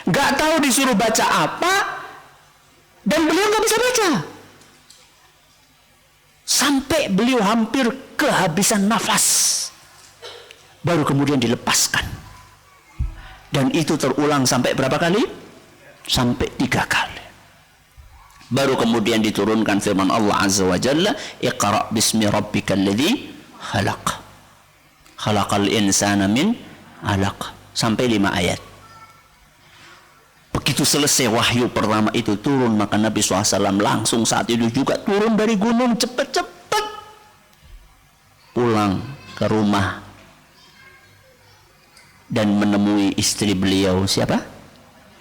nggak tahu disuruh baca apa, dan beliau nggak bisa baca sampai beliau hampir kehabisan nafas, baru kemudian dilepaskan. Dan itu terulang sampai berapa kali? Sampai 3 kali. Baru kemudian diturunkan firman Allah Azza wa Jalla, Iqra bismi rabbikal ladzi khalaq, khalaqal insana min 'alaq, sampai 5 ayat. Begitu selesai wahyu pertama itu turun, maka Nabi SAW langsung saat itu juga turun dari gunung, cepat-cepat pulang ke rumah dan menemui istri beliau, siapa?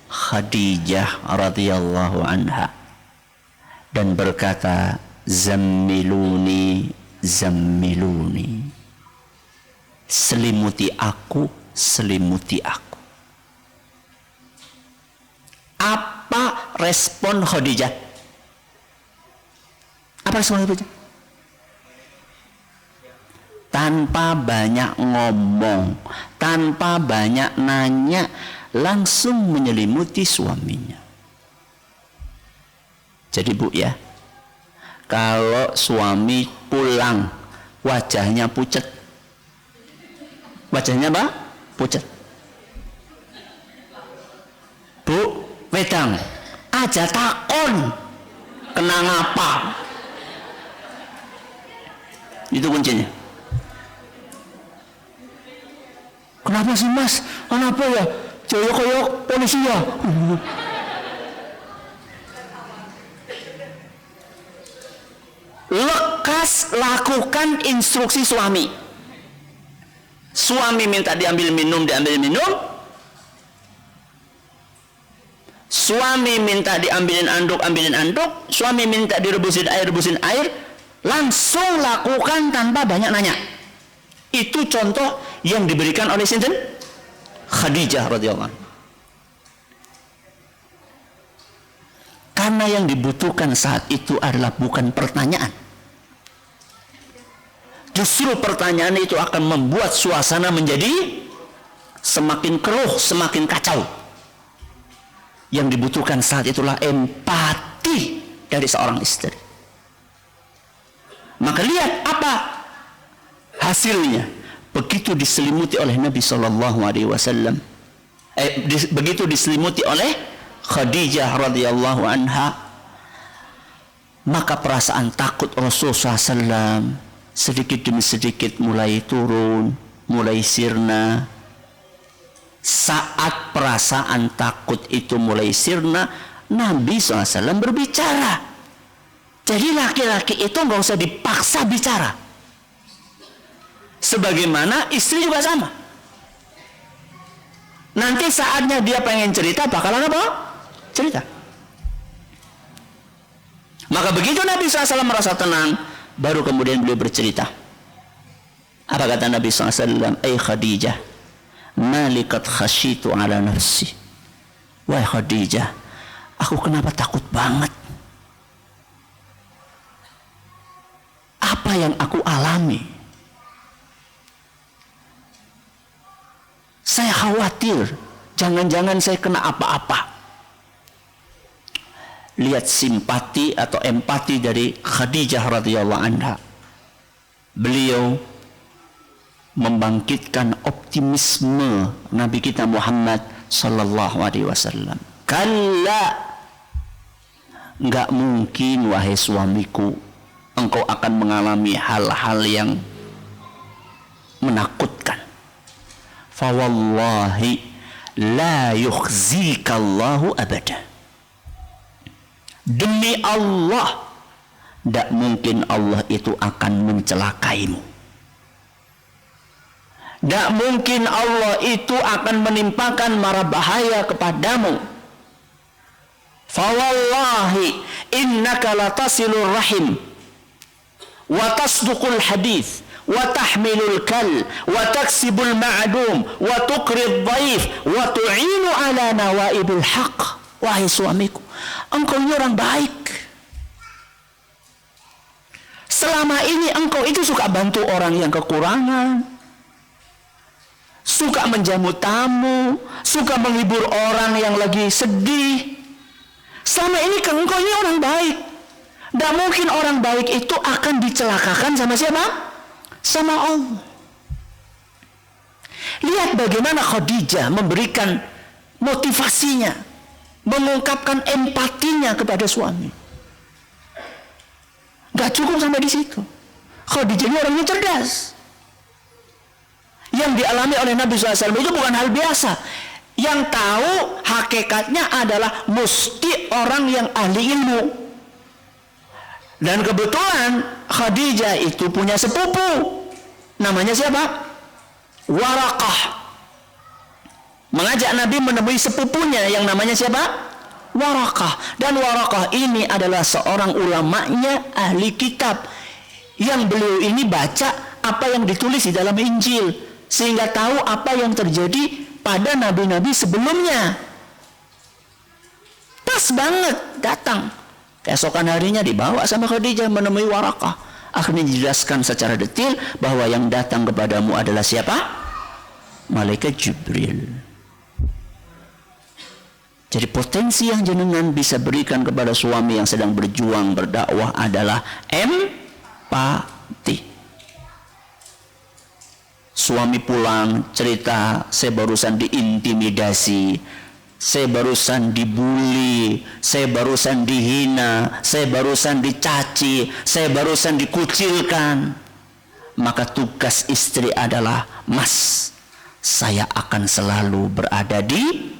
Khadijah radhiyallahu anha, dan berkata, zammiluni, zammiluni, selimuti aku, selimuti aku. Apa respon Khadijah? Apa respon Khadijah? Tanpa banyak ngomong, tanpa banyak nanya, langsung menyelimuti suaminya. Jadi Bu ya, kalau suami pulang wajahnya pucat, wajahnya apa? Pucat. Bu, wedang aja takon kena ngapa, itu kuncinya. Kenapa sih Mas? Kenapa ya? Koyok polisi ya? Lekas lakukan instruksi suami. Suami minta diambil minum, diambil minum. suami minta diambilin anduk, ambilin anduk, suami minta direbusin air, langsung lakukan tanpa banyak nanya. Itu contoh yang diberikan oleh sinten? Khadijah radhiyallahu anha. Karena yang dibutuhkan saat itu adalah bukan pertanyaan. Justru pertanyaan itu akan membuat suasana menjadi semakin keruh, semakin kacau. Yang dibutuhkan saat itulah empati dari seorang istri. Maka lihat apa hasilnya. Begitu diselimuti oleh Nabi SAW, begitu diselimuti oleh Khadijah radhiyallahu anha, maka perasaan takut Rasulullah SAW sedikit demi sedikit mulai turun, mulai sirna. Saat perasaan takut itu mulai sirna, Nabi SAW berbicara. Jadi laki-laki itu nggak usah dipaksa bicara. Sebagaimana istri juga sama. Nanti saatnya dia pengen cerita, bakalan apa? Cerita. Maka begitu Nabi SAW merasa tenang, baru kemudian beliau bercerita. Apa kata Nabi SAW? Ay Khadijah, malikat khasyitu ala nafsi. Wahai Khadijah, aku kenapa takut banget? Apa yang aku alami? Saya khawatir, jangan-jangan saya kena apa-apa. Lihat simpati atau empati dari Khadijah radhiyallahu anha. Beliau membangkitkan optimisme Nabi kita Muhammad sallallahu alaihi wasallam. Kalla, enggak mungkin wahai suamiku, engkau akan mengalami hal-hal yang menakutkan. Fawallahi la yukhzikallahu abada. Demi Allah, tidak mungkin Allah itu akan mencelakaimu. Tidak mungkin Allah itu akan menimpakan mara bahaya kepadamu. Fawallahi innaka latasilur rahim wa tasduqul hadith wa tahmilul kal wa taksibul ma'dum wa tuqrid dhaif wa tu'inu ala nawaibil haq. Wahai suamiku, engkau ini orang baik. Selama ini engkau itu suka bantu orang yang kekurangan, suka menjamu tamu, suka menghibur orang yang lagi sedih. Selama ini engkau ini orang baik. Tidak mungkin orang baik itu akan dicelakakan sama siapa? Sama Allah. Lihat bagaimana Khadijah memberikan motivasinya, mengungkapkan empatinya kepada suami. Gak cukup sampai di situ. Khadijah ini orangnya cerdas. Yang dialami oleh Nabi SAW itu bukan hal biasa. Yang tahu hakikatnya adalah mesti orang yang ahli ilmu. Dan kebetulan Khadijah itu punya sepupu. Namanya siapa? Waraqah. Mengajak Nabi menemui sepupunya yang namanya siapa? Waraqah. Dan Waraqah ini adalah seorang ulamanya ahli kitab. Yang beliau ini baca apa yang ditulis di dalam Injil, sehingga tahu apa yang terjadi pada nabi-nabi sebelumnya. Pas banget datang. Keesokan harinya dibawa sama Khadijah menemui Waraqah. Akhirnya dijelaskan secara detail bahwa yang datang kepadamu adalah siapa? Malaikat Jibril. Jadi potensi yang jenengan bisa berikan kepada suami yang sedang berjuang berdakwah adalah empati. Suami pulang cerita, saya barusan diintimidasi, saya barusan dibully, saya barusan dihina, saya barusan dicaci, saya barusan dikucilkan. Maka tugas istri adalah, Mas, saya akan selalu berada di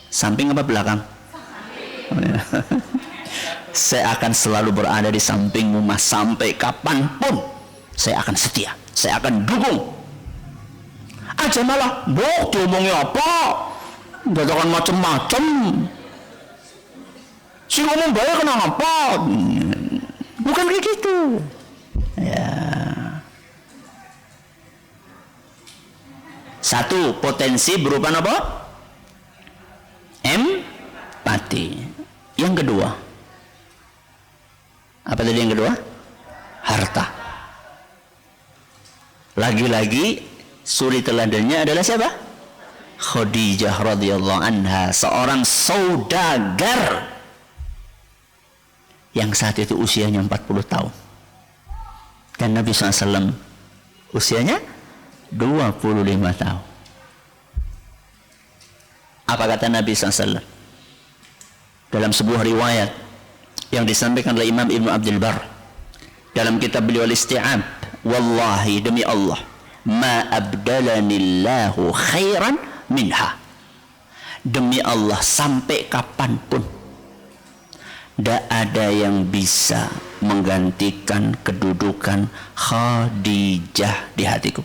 samping apa belakang? Saya akan selalu berada di sampingmu, Mas, sampai kapanpun saya akan setia, saya akan dukung. Aja malah, Bok, diomongnya apa? dadakan macam-macam. Si ngomong baik kenapa? Bukan begitu. Ya. Satu, potensi berupa apa? Empati. Yang kedua, apa tadi yang kedua? Harta. Lagi-lagi suri teladannya adalah siapa? Khadijah radhiyallahu anha, seorang saudagar yang saat itu usianya 40 tahun. Dan Nabi SAW usianya 25 tahun. Apa kata Nabi SAW? Dalam sebuah riwayat yang disampaikan oleh Imam Ibnu Abdul Bar dalam kitab beliau Al-Isti'ab, wallahi demi Allah, ma abdalanillahu khairan minha. Demi Allah, sampai kapanpun tidak ada yang bisa menggantikan kedudukan Khadijah di hatiku.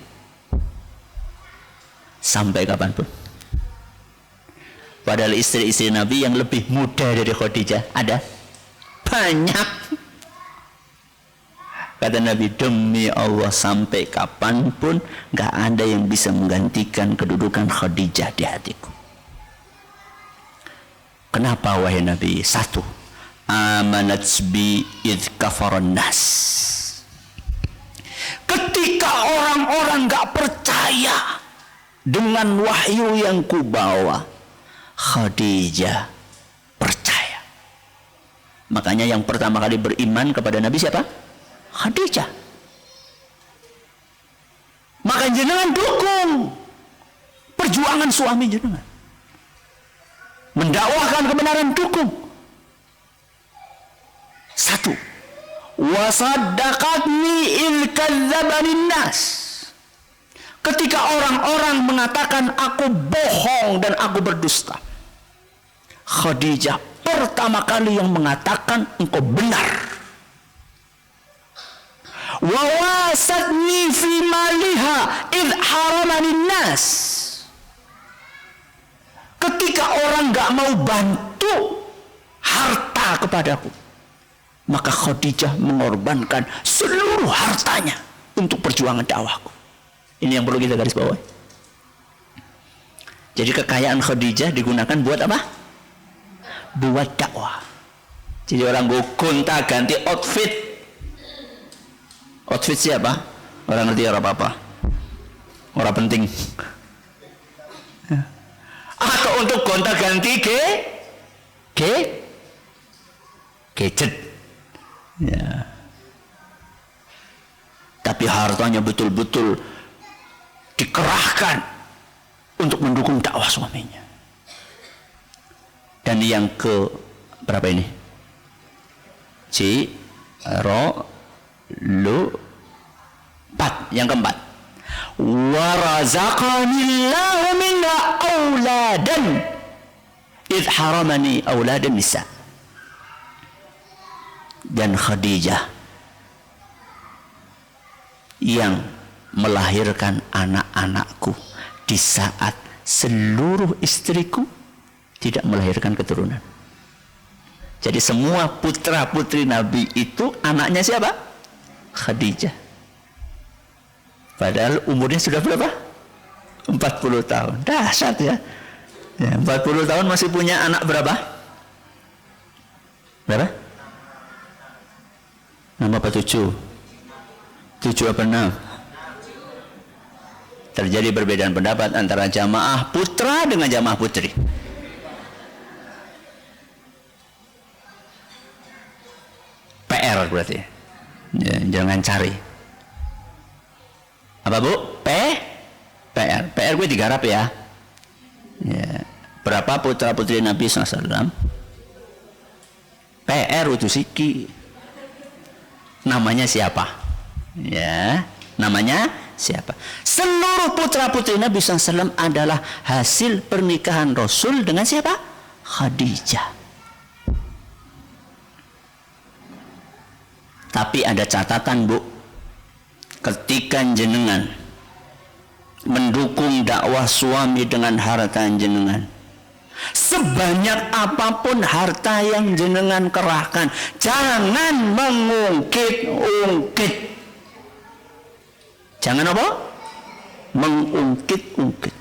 Sampai kapanpun. Padahal istri-istri Nabi yang lebih muda dari Khadijah ada banyak. Kata Nabi, demi Allah sampai kapanpun gak ada yang bisa menggantikan kedudukan Khadijah di hatiku. Kenapa wahai Nabi? Satu, amanat bi idh kafaran nas. Ketika orang-orang gak percaya dengan wahyu yang kubawa, Khadijah percaya. Makanya yang pertama kali beriman kepada Nabi siapa? Khadijah. Maka jenengan dukung perjuangan suami jenengan, mendakwahkan kebenaran, dukung. Satu, wasaddaqatni il kadzabanin nas. Ketika orang-orang mengatakan aku bohong dan aku berdusta, Khadijah pertama kali yang mengatakan engkau benar. Wa wasatni fi maliha id haramanin nas. Ketika orang gak mau bantu harta kepadaku, maka Khadijah mengorbankan seluruh hartanya untuk perjuangan dakwahku. Ini yang perlu kita garis bawahi. Jadi kekayaan Khadijah digunakan buat apa? Buat dakwah. Jadi orang gonta ganti outfit. Outfit siapa? Orang ngerti apa-apa. Orang penting. Atau untuk gonta ganti gadget. Ya. Tapi hartanya betul-betul dikerahkan untuk mendukung dakwah suaminya. Dan yang ke berapa ini? Yang keempat, warazaqanillahu minha auladan idh haramani auladan nisa. Dan Khadijah yang melahirkan anak-anakku di saat seluruh istriku tidak melahirkan keturunan. Jadi semua putra-putri Nabi itu anaknya siapa? Khadijah. Padahal umurnya sudah berapa? 40 tahun. Dahsyat ya. 40 tahun masih punya anak berapa? Berapa? 6 apa 7? 7 apa 6? Terjadi perbedaan pendapat antara jamaah putra dengan jamaah putri. PR berarti. Ya, jangan cari. Apa bu? PR. PR gue digarap ya. Ya. Berapa putra putri Nabi SAW? PR itu siki. Namanya siapa? Ya, namanya siapa? Seluruh putra putri Nabi SAW adalah hasil pernikahan Rasul dengan siapa? Khadijah. Tapi ada catatan bu, ketika jenengan mendukung dakwah suami dengan harta jenengan, Sebanyak apapun harta yang jenengan kerahkan, jangan mengungkit-ungkit. Jangan apa? Mengungkit-ungkit.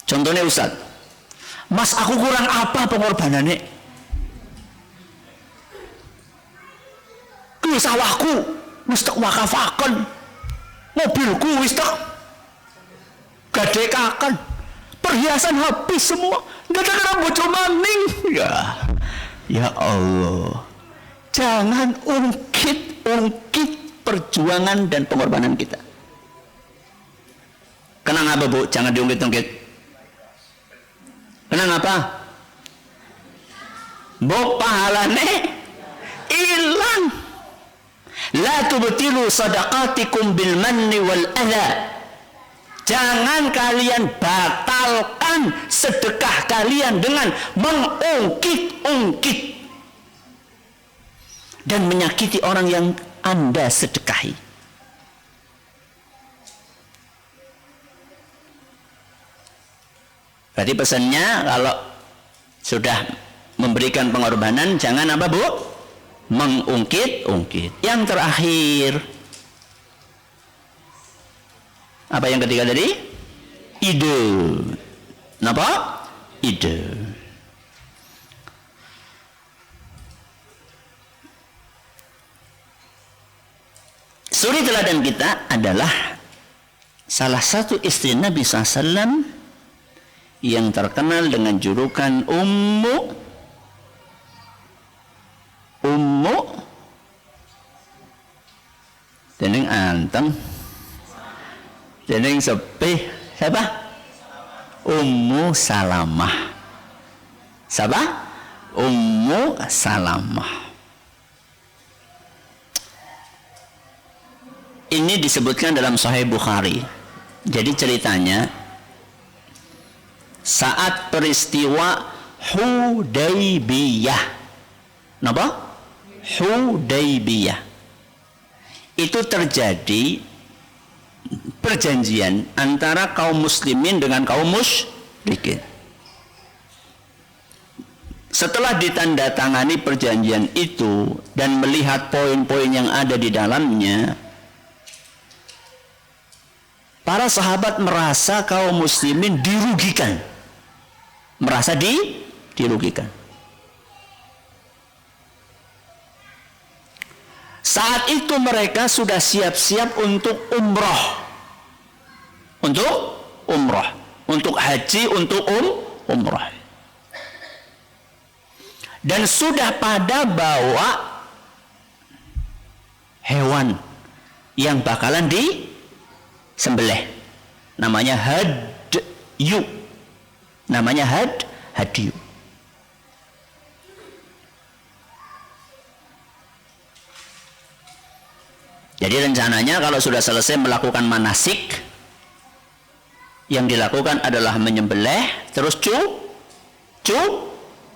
Contohnya Ustaz, Mas, aku kurang apa pengorbanannya? Kuwi sawahku wis tak wakafaken. Mobilku wis tak gadekaken. Perhiasan habis semua. Enggak ada bojo maning. Ya Allah. Jangan ungkit-ungkit perjuangan dan pengorbanan kita. Kenapa, Bu? Jangan diungkit-ungkit. Kenapa? Bu, pahalane hilang. La tubtilu sadaqatikum bil manni wal adha. Jangan kalian batalkan sedekah kalian dengan mengungkit-ungkit dan menyakiti orang yang Anda sedekahi. Berarti pesannya kalau sudah memberikan pengorbanan jangan apa, Bu? Mengungkit-ungkit. Yang terakhir, apa yang ketiga tadi? Ide. Kenapa? Ide. Suri teladan kita adalah salah satu istri Nabi SAW yang terkenal dengan julukan Ummu Dening anteng dening sepi siapa? Ummu Salamah. Siapa? Ummu Salamah. Ini disebutkan dalam Sahih Bukhari. Jadi ceritanya saat peristiwa Hudaybiyah. Napa? Hudaybiyah. Itu terjadi perjanjian antara kaum muslimin dengan kaum musyrikin. Setelah ditandatangani perjanjian itu dan melihat poin-poin yang ada di dalamnya, para sahabat merasa kaum muslimin dirugikan. Merasa dirugikan. Saat itu mereka sudah siap-siap untuk umroh. Untuk haji, untuk umroh. Dan sudah pada bawa hewan yang bakalan disembelih. Namanya hadyu. Hadyu. Jadi rencananya kalau sudah selesai melakukan manasik, yang dilakukan adalah menyembelih, terus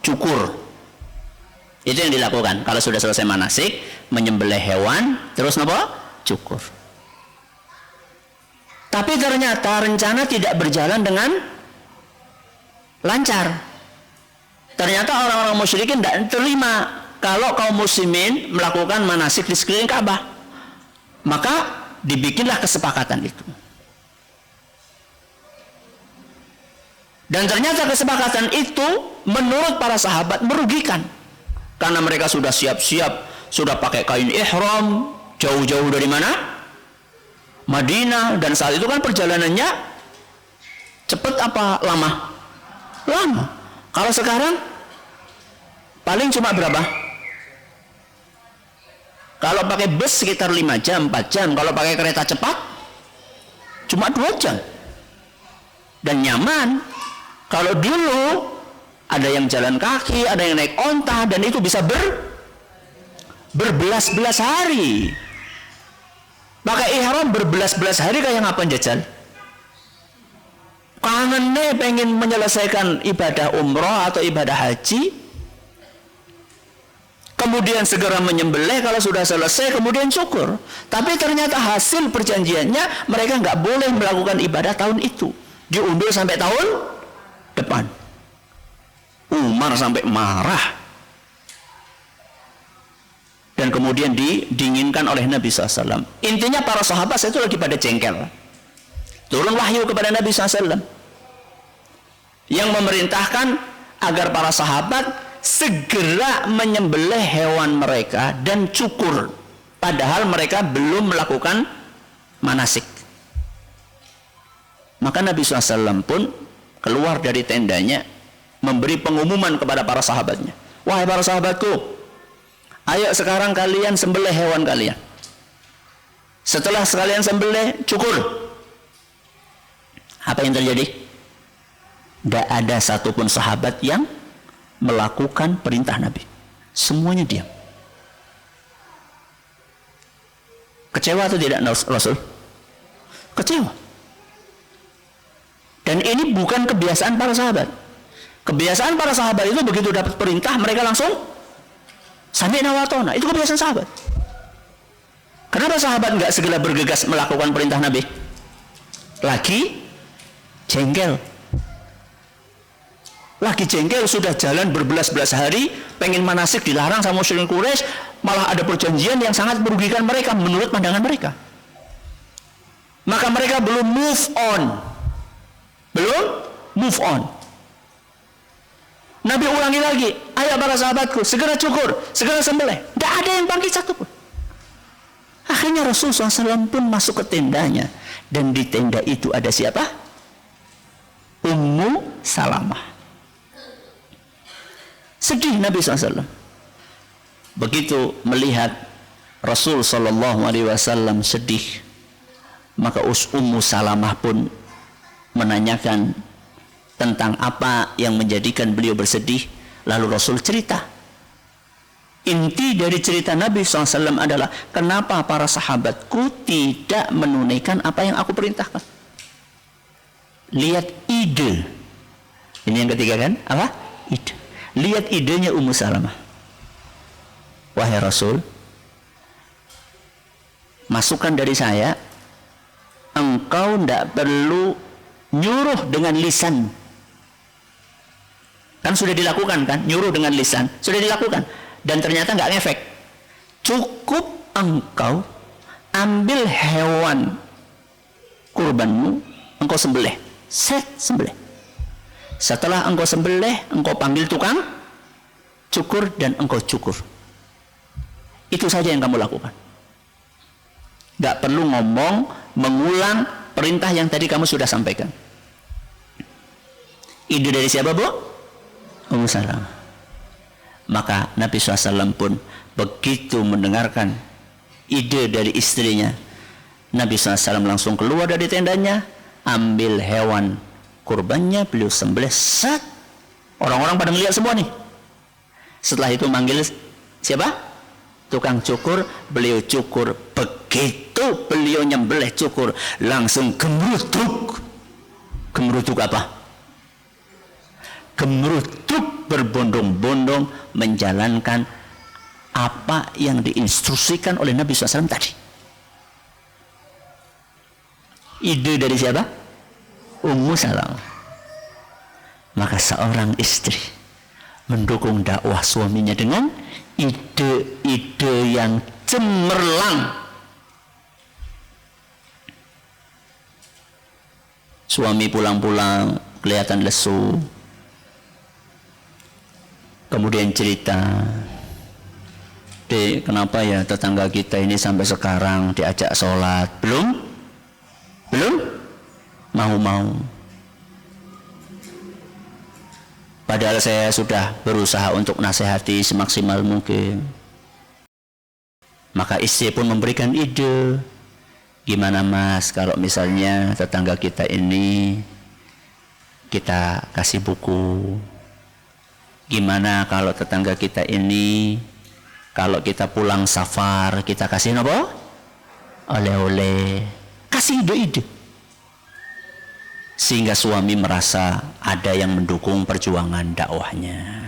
cukur. Itu yang dilakukan. Kalau sudah selesai manasik, menyembelih hewan, terus apa? Cukur. Tapi ternyata rencana tidak berjalan dengan lancar. Ternyata orang-orang musyrikin tidak terima kalau kaum muslimin melakukan manasik di sekeliling Ka'bah. Maka dibikinlah kesepakatan itu. Dan ternyata kesepakatan itu menurut para sahabat merugikan. Karena mereka sudah siap-siap, sudah pakai kain ihram, jauh-jauh dari mana? Madinah. Dan saat itu kan perjalanannya cepat apa lama? Lama. Kalau sekarang paling cuma berapa? Kalau pakai bus sekitar 5 jam, 4 jam. Kalau pakai kereta cepat cuma 2 jam. Dan nyaman. Kalau dulu ada yang jalan kaki, ada yang naik onta, dan itu bisa berbelas-belas hari. Pakai ihram berbelas-belas hari kayak ngapain jajal? Kangen nih pengen menyelesaikan ibadah umroh atau ibadah haji, kemudian segera menyembelih, kalau sudah selesai kemudian syukur. Tapi ternyata hasil perjanjiannya mereka nggak boleh melakukan ibadah tahun itu. Diundur sampai tahun depan. Umar sampai marah. Dan kemudian didinginkan oleh Nabi SAW. Intinya para sahabat itu lagi pada jengkel. Turun wahyu kepada Nabi SAW yang memerintahkan agar para sahabat segera menyembelih hewan mereka dan cukur, padahal mereka belum melakukan manasik. Maka Nabi SAW pun keluar dari tendanya memberi pengumuman kepada para sahabatnya, wahai para sahabatku, ayo sekarang kalian sembelih hewan kalian. Setelah sekalian sembelih, cukur. Apa yang terjadi? Tidak ada satupun sahabat yang melakukan perintah Nabi. Semuanya diam. Kecewa atau tidak Rasul? Kecewa. Dan ini bukan kebiasaan para sahabat. Kebiasaan para sahabat itu begitu dapat perintah, mereka langsung sami'na wa ata'na. Itu kebiasaan sahabat. Kenapa sahabat nggak segera bergegas melakukan perintah Nabi? Lagi jengkel. Lagi jengkel, sudah jalan berbelas-belas hari, pengen manasik dilarang sama musyrikin Quraisy, malah ada perjanjian yang sangat merugikan mereka menurut pandangan mereka. Maka mereka belum move on. Nabi ulangi lagi, ayo para sahabatku, segera cukur, segera sembelih. Tidak ada yang bangkit satupun. Akhirnya Rasulullah SAW pun masuk ke tendanya, dan di tenda itu ada siapa? Ummu Salamah. Sedih Nabi SAW. Begitu melihat Rasul SAW sedih, maka Ummu Salamah pun menanyakan tentang apa yang menjadikan beliau bersedih. Lalu Rasul cerita. Inti dari cerita Nabi SAW adalah, kenapa para sahabatku tidak menunaikan apa yang aku perintahkan. Lihat ide. Ini yang ketiga kan? Apa? Ide. Lihat idenya Ummu Salamah. Wahai Rasul, masukan dari saya, engkau tidak perlu nyuruh dengan lisan. Kan sudah dilakukan kan? Nyuruh dengan lisan. Sudah dilakukan. Dan ternyata nggak ngefek. Cukup engkau ambil hewan kurbanmu, engkau sembelih. Sembelih. Setelah engkau sembelih, engkau panggil tukang cukur dan engkau cukur. Itu saja yang kamu lakukan. Gak perlu ngomong, mengulang perintah yang tadi kamu sudah sampaikan. Ide dari siapa, Bu? Ummu Salamah. Maka Nabi SAW pun begitu mendengarkan ide dari istrinya, Nabi SAW langsung keluar dari tendanya, ambil hewan kurbannya, beliau sembelih. Orang-orang pada melihat semua nih. Setelah itu manggil siapa? Tukang cukur. Beliau cukur. Begitu beliau nyembelih cukur, langsung gemerutuk. Gemerutuk apa? Gemerutuk berbondong-bondong menjalankan apa yang diinstruksikan oleh Nabi SAW tadi. Ide dari siapa? Ummu Salamah. Maka seorang istri mendukung dakwah suaminya dengan ide-ide yang cemerlang. Suami pulang-pulang kelihatan lesu, kemudian cerita, Dek, kenapa ya tetangga kita ini sampai sekarang diajak sholat belum mau. Padahal saya sudah berusaha untuk nasihati semaksimal mungkin. Maka istri pun memberikan ide, gimana Mas kalau misalnya tetangga kita ini kita kasih buku? Gimana kalau tetangga kita ini kalau kita pulang safar kita kasih apa? Oleh-oleh. Kasih ide-ide. Sehingga suami merasa ada yang mendukung perjuangan dakwahnya.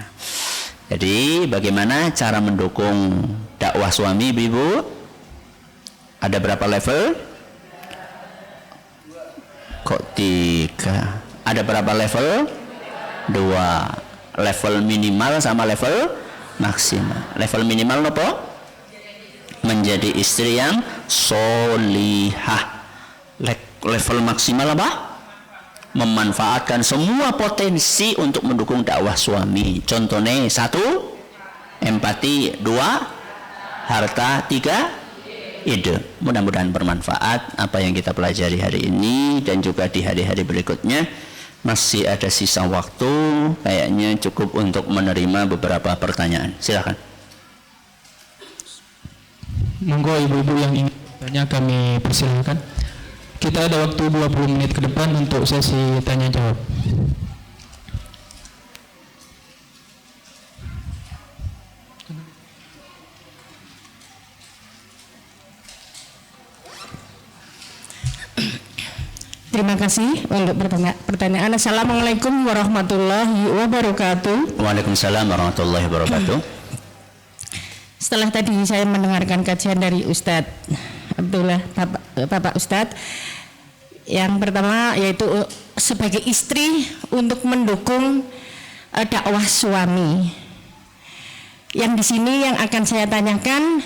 Jadi bagaimana cara mendukung dakwah suami, Ibu? Ada berapa level? Kok 3? Ada berapa level? 2. Level minimal sama level maksimal. Level minimal apa? Menjadi istri yang solihah. Level maksimal apa? Memanfaatkan semua potensi untuk mendukung dakwah suami. Contohnya 1, empati, 2, harta, 3, ide. Mudah-mudahan bermanfaat apa yang kita pelajari hari ini dan juga di hari-hari berikutnya. Masih ada sisa waktu, kayaknya cukup untuk menerima beberapa pertanyaan. Silakan. Monggo ibu-ibu yang ingin bertanya kami persilahkan. Kita ada waktu 20 menit ke depan untuk sesi tanya jawab. Terima kasih untuk pertanyaan. Assalamualaikum warahmatullahi wabarakatuh. Waalaikumsalam warahmatullahi wabarakatuh. Setelah tadi saya mendengarkan kajian dari Ustadz Abdullah, Bapak Ustadz, yang pertama yaitu sebagai istri untuk mendukung dakwah suami. Yang di sini yang akan saya tanyakan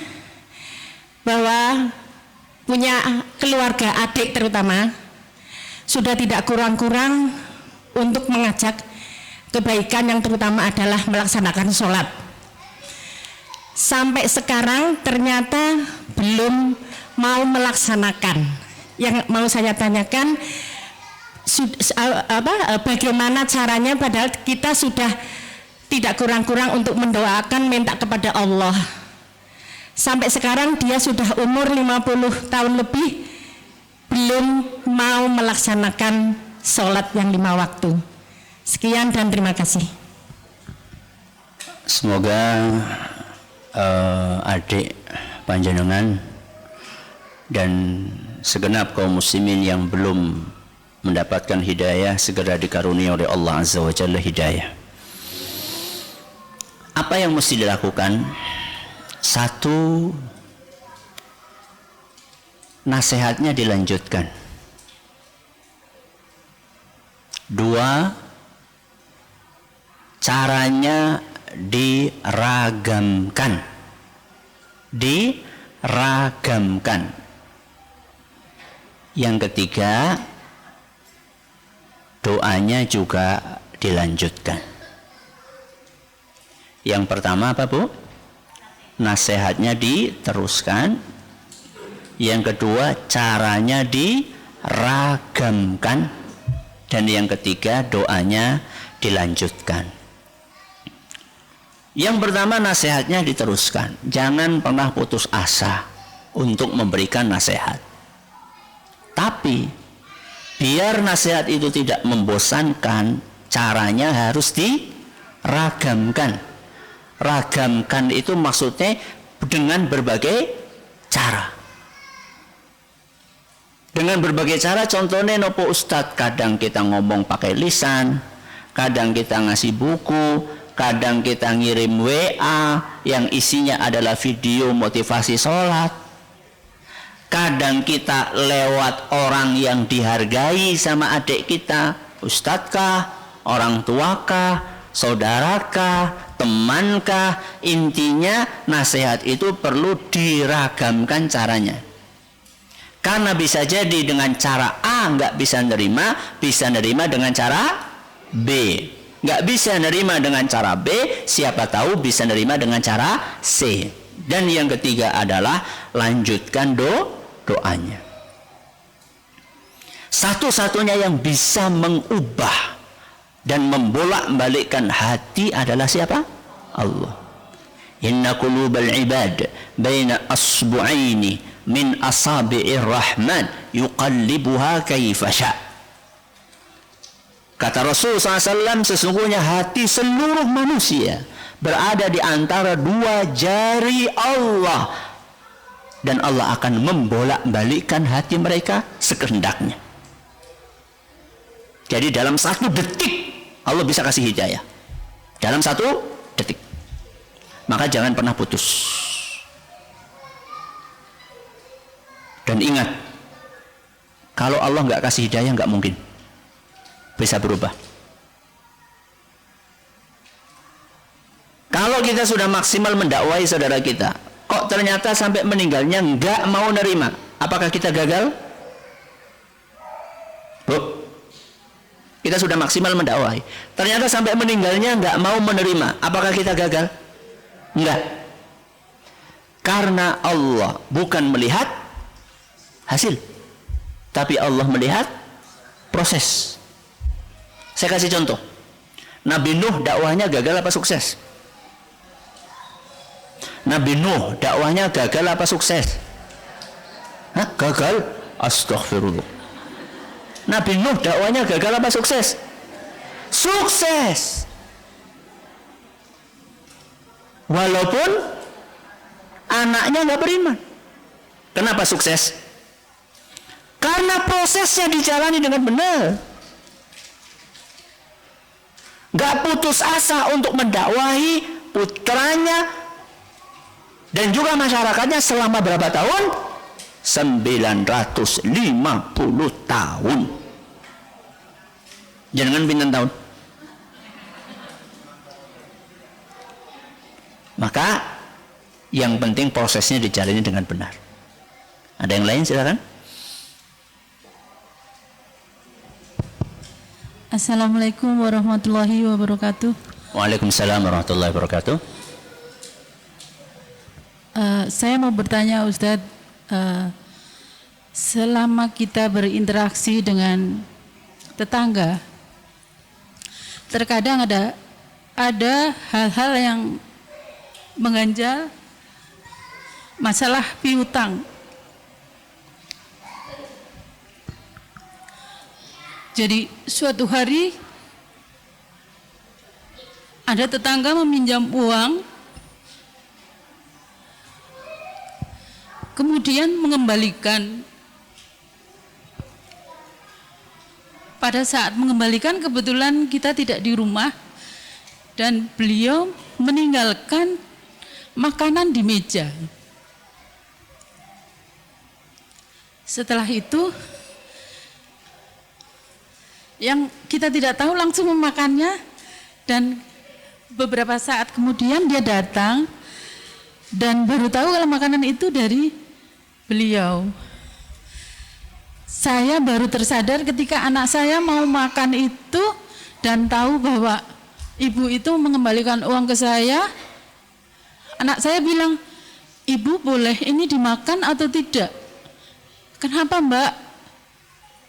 bahwa punya keluarga adik terutama sudah tidak kurang-kurang untuk mengajak kebaikan yang terutama adalah melaksanakan sholat. Sampai sekarang ternyata belum mau melaksanakan. Yang mau saya tanyakan bagaimana caranya, padahal kita sudah tidak kurang-kurang untuk mendoakan, minta kepada Allah. Sampai sekarang dia sudah umur 50 tahun lebih belum mau melaksanakan sholat yang 5 waktu. Sekian dan terima kasih. Semoga adik panjenengan dan segenap kaum muslimin yang belum mendapatkan hidayah segera dikarunia oleh Allah Azza wa Jalla hidayah. Apa yang mesti dilakukan? 1, nasihatnya dilanjutkan. 2, caranya diragamkan. Yang ketiga, doanya juga dilanjutkan. Yang pertama apa, Bu? Nasihatnya diteruskan. Yang kedua, caranya diragamkan. Dan yang ketiga, doanya dilanjutkan. Yang pertama, nasihatnya diteruskan. Jangan pernah putus asa untuk memberikan nasihat. Tapi, biar nasihat itu tidak membosankan, caranya harus diragamkan. Ragamkan itu maksudnya dengan berbagai cara. Dengan berbagai cara, contohnya nopo Ustadz, kadang kita ngomong pakai lisan, kadang kita ngasih buku, kadang kita ngirim WA yang isinya adalah video motivasi sholat, kadang kita lewat orang yang dihargai sama adik kita, Ustadzkah, orang tuakah, saudarakah, temankah, intinya nasihat itu perlu diragamkan caranya. Karena bisa jadi dengan cara A nggak bisa nerima dengan cara B. Nggak bisa nerima dengan cara B, siapa tahu bisa nerima dengan cara C. Dan yang ketiga adalah lanjutkan doanya. Satu-satunya yang bisa mengubah dan membolak-balikkan hati adalah siapa? Allah. Inna qulubal ibad baina asbu'aini min asabi'ir rahman yuqallibuha kaifa sya'. Kata Rasul SAW, sesungguhnya hati seluruh manusia berada di antara 2 jari Allah, dan Allah akan membolak-balikkan hati mereka sekehendaknya. Jadi dalam 1 detik Allah bisa kasih hidayah. Dalam 1 detik. Maka jangan pernah putus. Dan ingat, Kalau Allah nggak kasih hidayah, nggak mungkin bisa berubah. Kalau kita sudah maksimal mendakwai saudara kita, kok ternyata sampai meninggalnya nggak mau nerima, apakah kita gagal? Bu, kita sudah maksimal mendakwai, ternyata sampai meninggalnya nggak mau menerima, apakah kita gagal? Enggak. Karena Allah bukan melihat hasil, tapi Allah melihat proses. Saya kasih contoh. Nabi Nuh dakwahnya gagal apa sukses? Nabi Nuh dakwahnya gagal apa sukses? Hah? Gagal? Astaghfirullah. Nabi Nuh dakwahnya gagal apa sukses? Sukses. Walaupun anaknya nggak beriman. Kenapa sukses? Karena prosesnya dijalani dengan benar. Nggak putus asa untuk mendakwahi putranya dan juga masyarakatnya selama berapa tahun? 950 tahun. Jangan pinten tahun. Maka yang penting prosesnya dijalani dengan benar. Ada yang lain, silakan. Assalamualaikum warahmatullahi wabarakatuh. Waalaikumsalam warahmatullahi wabarakatuh. Saya mau bertanya Ustadz, selama kita berinteraksi dengan tetangga, terkadang ada hal-hal yang mengganjal masalah piutang. Jadi suatu hari ada tetangga meminjam uang, kemudian mengembalikan. Pada saat mengembalikan kebetulan kita tidak di rumah dan beliau meninggalkan makanan di meja. Setelah itu yang kita tidak tahu langsung memakannya, dan beberapa saat kemudian dia datang dan baru tahu kalau makanan itu dari beliau. Saya baru tersadar ketika anak saya mau makan itu dan tahu bahwa ibu itu mengembalikan uang ke saya. Anak saya bilang, "Ibu boleh ini dimakan atau tidak?" "Kenapa, Mbak?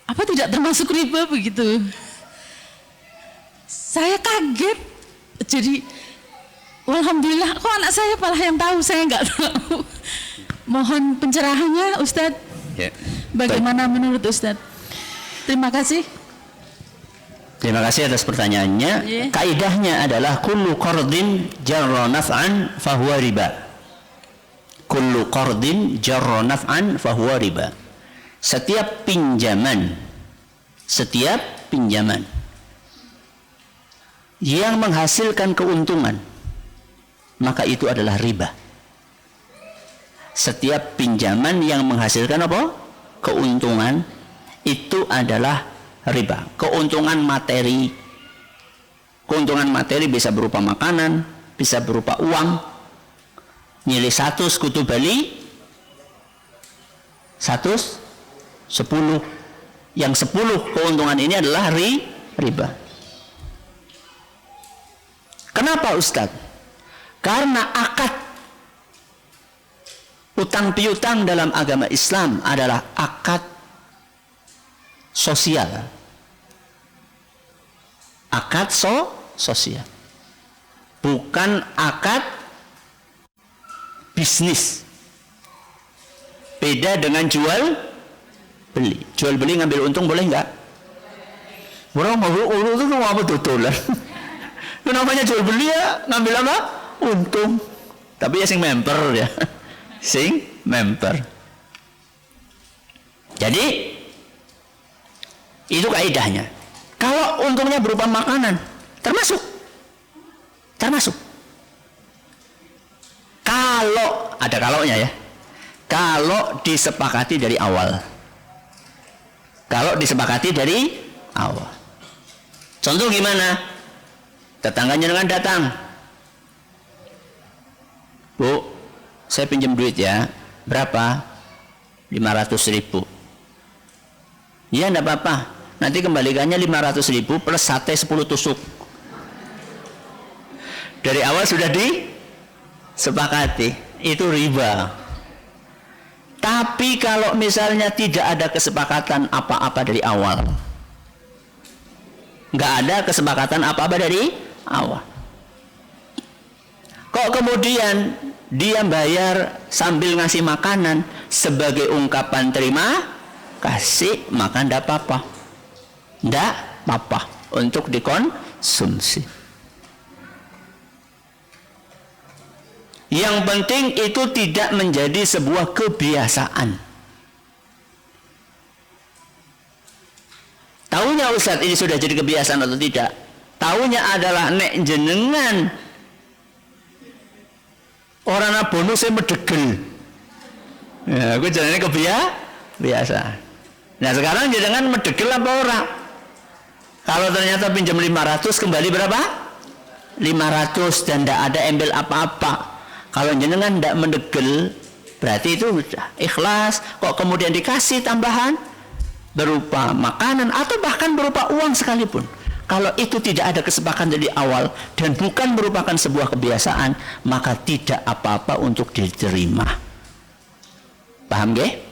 Apa tidak termasuk riba?" begitu. Saya kaget. Jadi alhamdulillah kok anak saya malah yang tahu, saya nggak tahu. Mohon pencerahannya Ustadz. Ya. Bagaimana menurut Ustadz? Terima kasih. Terima kasih atas pertanyaannya. Yeah. Kaidahnya adalah kullu qardin jarra naf'an fahuwa riba. Kullu qardin jarra naf'an fahuwa riba. Setiap pinjaman yang menghasilkan keuntungan, maka itu adalah riba. Setiap pinjaman yang menghasilkan apa? Keuntungan, itu adalah riba. Keuntungan materi bisa berupa makanan, bisa berupa uang. Nilai 100 kutu Bali 110. Yang 10 keuntungan ini adalah riba. Kenapa Ustadz? Karena akad utang piutang dalam agama Islam adalah akad sosial. Akad sosial. Bukan akad bisnis. Beda dengan jual beli. Jual beli ngambil untung boleh nggak? Orang mau itu mau betul-betulan. Itu namanya jual beli ya, ngambil apa? Untung. Tapi ya sing member ya. Sing member. Jadi itu kaidahnya. Kalau untungnya berupa makanan, termasuk. Kalau ada kalaunya ya. Kalau disepakati dari awal. Kalau disepakati dari awal. Contoh gimana? Tetangga jenengan datang. Bu, saya pinjam duit ya. Berapa? 500.000. Ya enggak apa-apa. Nanti kembalikannya 500.000 plus sate 10 tusuk. Dari awal sudah disepakati. Itu riba. Tapi kalau misalnya tidak ada kesepakatan apa-apa dari awal, nggak ada kesepakatan apa-apa dari awal, kok kemudian dia bayar sambil ngasih makanan sebagai ungkapan terima kasih, maka ndak apa-apa, ndak apa-apa untuk dikonsumsi. Yang penting itu tidak menjadi sebuah kebiasaan. Taunya Ustadz ini sudah jadi kebiasaan atau tidak? Taunya adalah nek jenengan orang bonusnya medegel. Ya, aku jalannya kebiasaan. Nah sekarang jenengan medegel apa orang? Kalau ternyata pinjam 500 kembali berapa? 500 dan tidak ada embel apa-apa. Kalau jenengan tidak mendegel, berarti itu sudah ikhlas. Kok kemudian dikasih tambahan berupa makanan atau bahkan berupa uang sekalipun, kalau itu tidak ada kesepakatan dari awal dan bukan merupakan sebuah kebiasaan, maka tidak apa-apa untuk diterima. Paham nggih?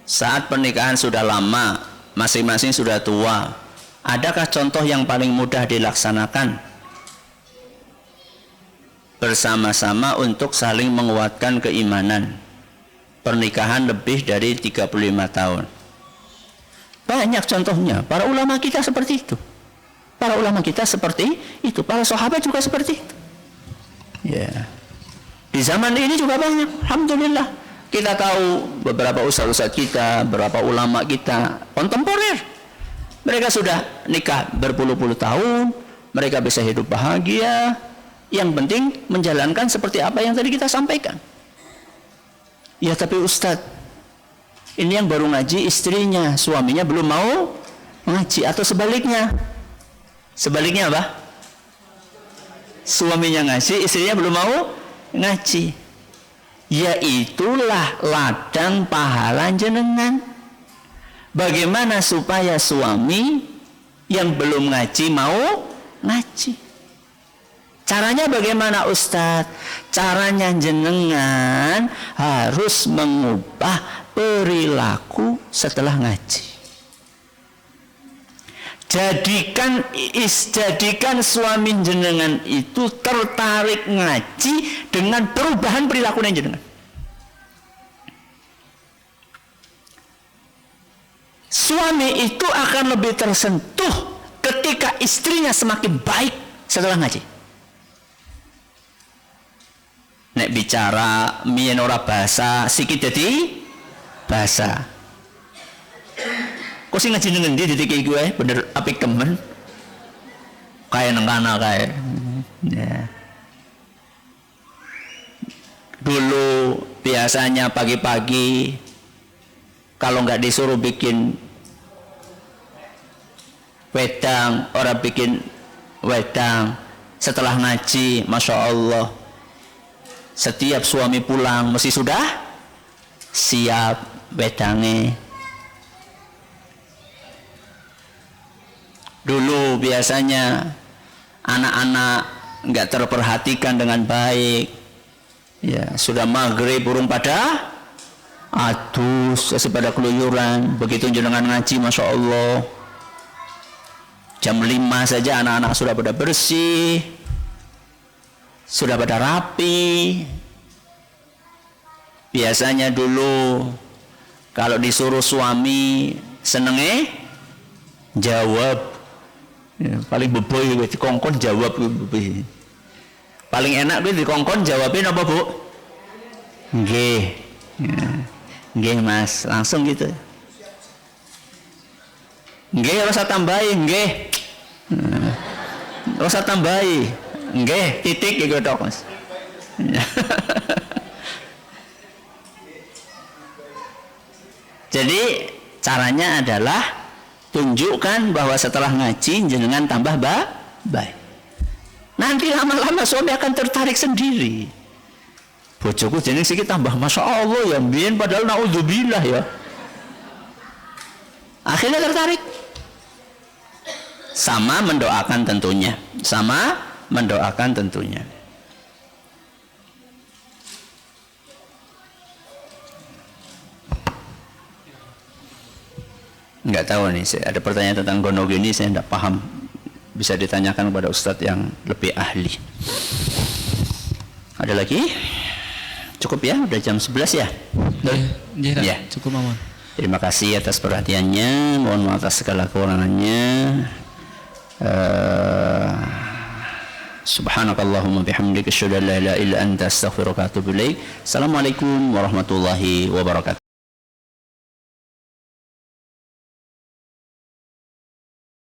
Saat pernikahan sudah lama, masing-masing sudah tua, adakah contoh yang paling mudah dilaksanakan bersama-sama untuk saling menguatkan keimanan? Pernikahan lebih dari 35 tahun. Banyak contohnya. Para ulama kita seperti itu. Para ulama kita seperti itu. Para sahabat juga seperti itu. Ya. Di zaman ini juga banyak. Alhamdulillah. Kita tahu beberapa ustaz-ustaz kita, beberapa ulama kita kontemporer. Mereka sudah nikah berpuluh-puluh tahun, mereka bisa hidup bahagia. Yang penting menjalankan seperti apa yang tadi kita sampaikan. Ya tapi Ustadz, ini yang baru ngaji istrinya, suaminya belum mau ngaji, atau sebaliknya. Sebaliknya apa? Suaminya ngaji, istrinya belum mau ngaji. Ya itulah ladang pahala jenengan. Bagaimana supaya suami yang belum ngaji mau ngaji? Caranya bagaimana Ustadz? Caranya jenengan harus mengubah perilaku setelah ngaji. Jadikan suami jenengan itu tertarik ngaji dengan perubahan perilaku jenengan. Suami itu akan lebih tersentuh ketika istrinya semakin baik setelah ngaji. Nek bicara mien ora bahasa sikit jadi bahasa. Kok sih ngaji ngendi ditik gue bener apik temen kayak nengkana kayak ya. Dulu biasanya pagi-pagi kalau nggak disuruh bikin wedang, orang bikin wedang. Setelah ngaji, Masya Allah, setiap suami pulang mesti sudah siap wedangnya. Dulu biasanya anak-anak nggak terperhatikan dengan baik. Ya, sudah maghrib burung pada adus, pada keluyuran. Begitu jenengan ngaji, Masya Allah, jam 5 saja anak-anak sudah pada bersih, sudah pada rapi. Biasanya dulu kalau disuruh suami senengnya jawab. Ya, paling beboy gue dikongkon jawab gue. Paling enak gue dikongkon jawabin apa Bu? Nggih. Ya. Nggih Mas, langsung gitu. Nggih ora usah tambahi, nggih. Ora usah tambahi. Nggih, titik gitu tok Mas. Jadi caranya adalah tunjukkan bahwa setelah ngaji jenengan tambah baik. Nanti lama-lama suami akan tertarik sendiri. Bojoku jeneng siki tambah masya Allah ya mbien padahal naudzubillah ya. Akhirnya tertarik. Sama mendoakan tentunya. Sama mendoakan tentunya. Enggak tahu nih, ada pertanyaan tentang gonogeni saya enggak paham. Bisa ditanyakan kepada ustadz yang lebih ahli. Ada lagi? Cukup ya, udah jam 11 ya? Ya, cukup Maman. Terima kasih atas perhatiannya, mohon maaf atas segala kekurangannya. Subhanakallahumma bihamdika asyhadu an la ilaha illa anta astaghfiruka wa atubu ilaik. Assalamualaikum warahmatullahi wabarakatuh.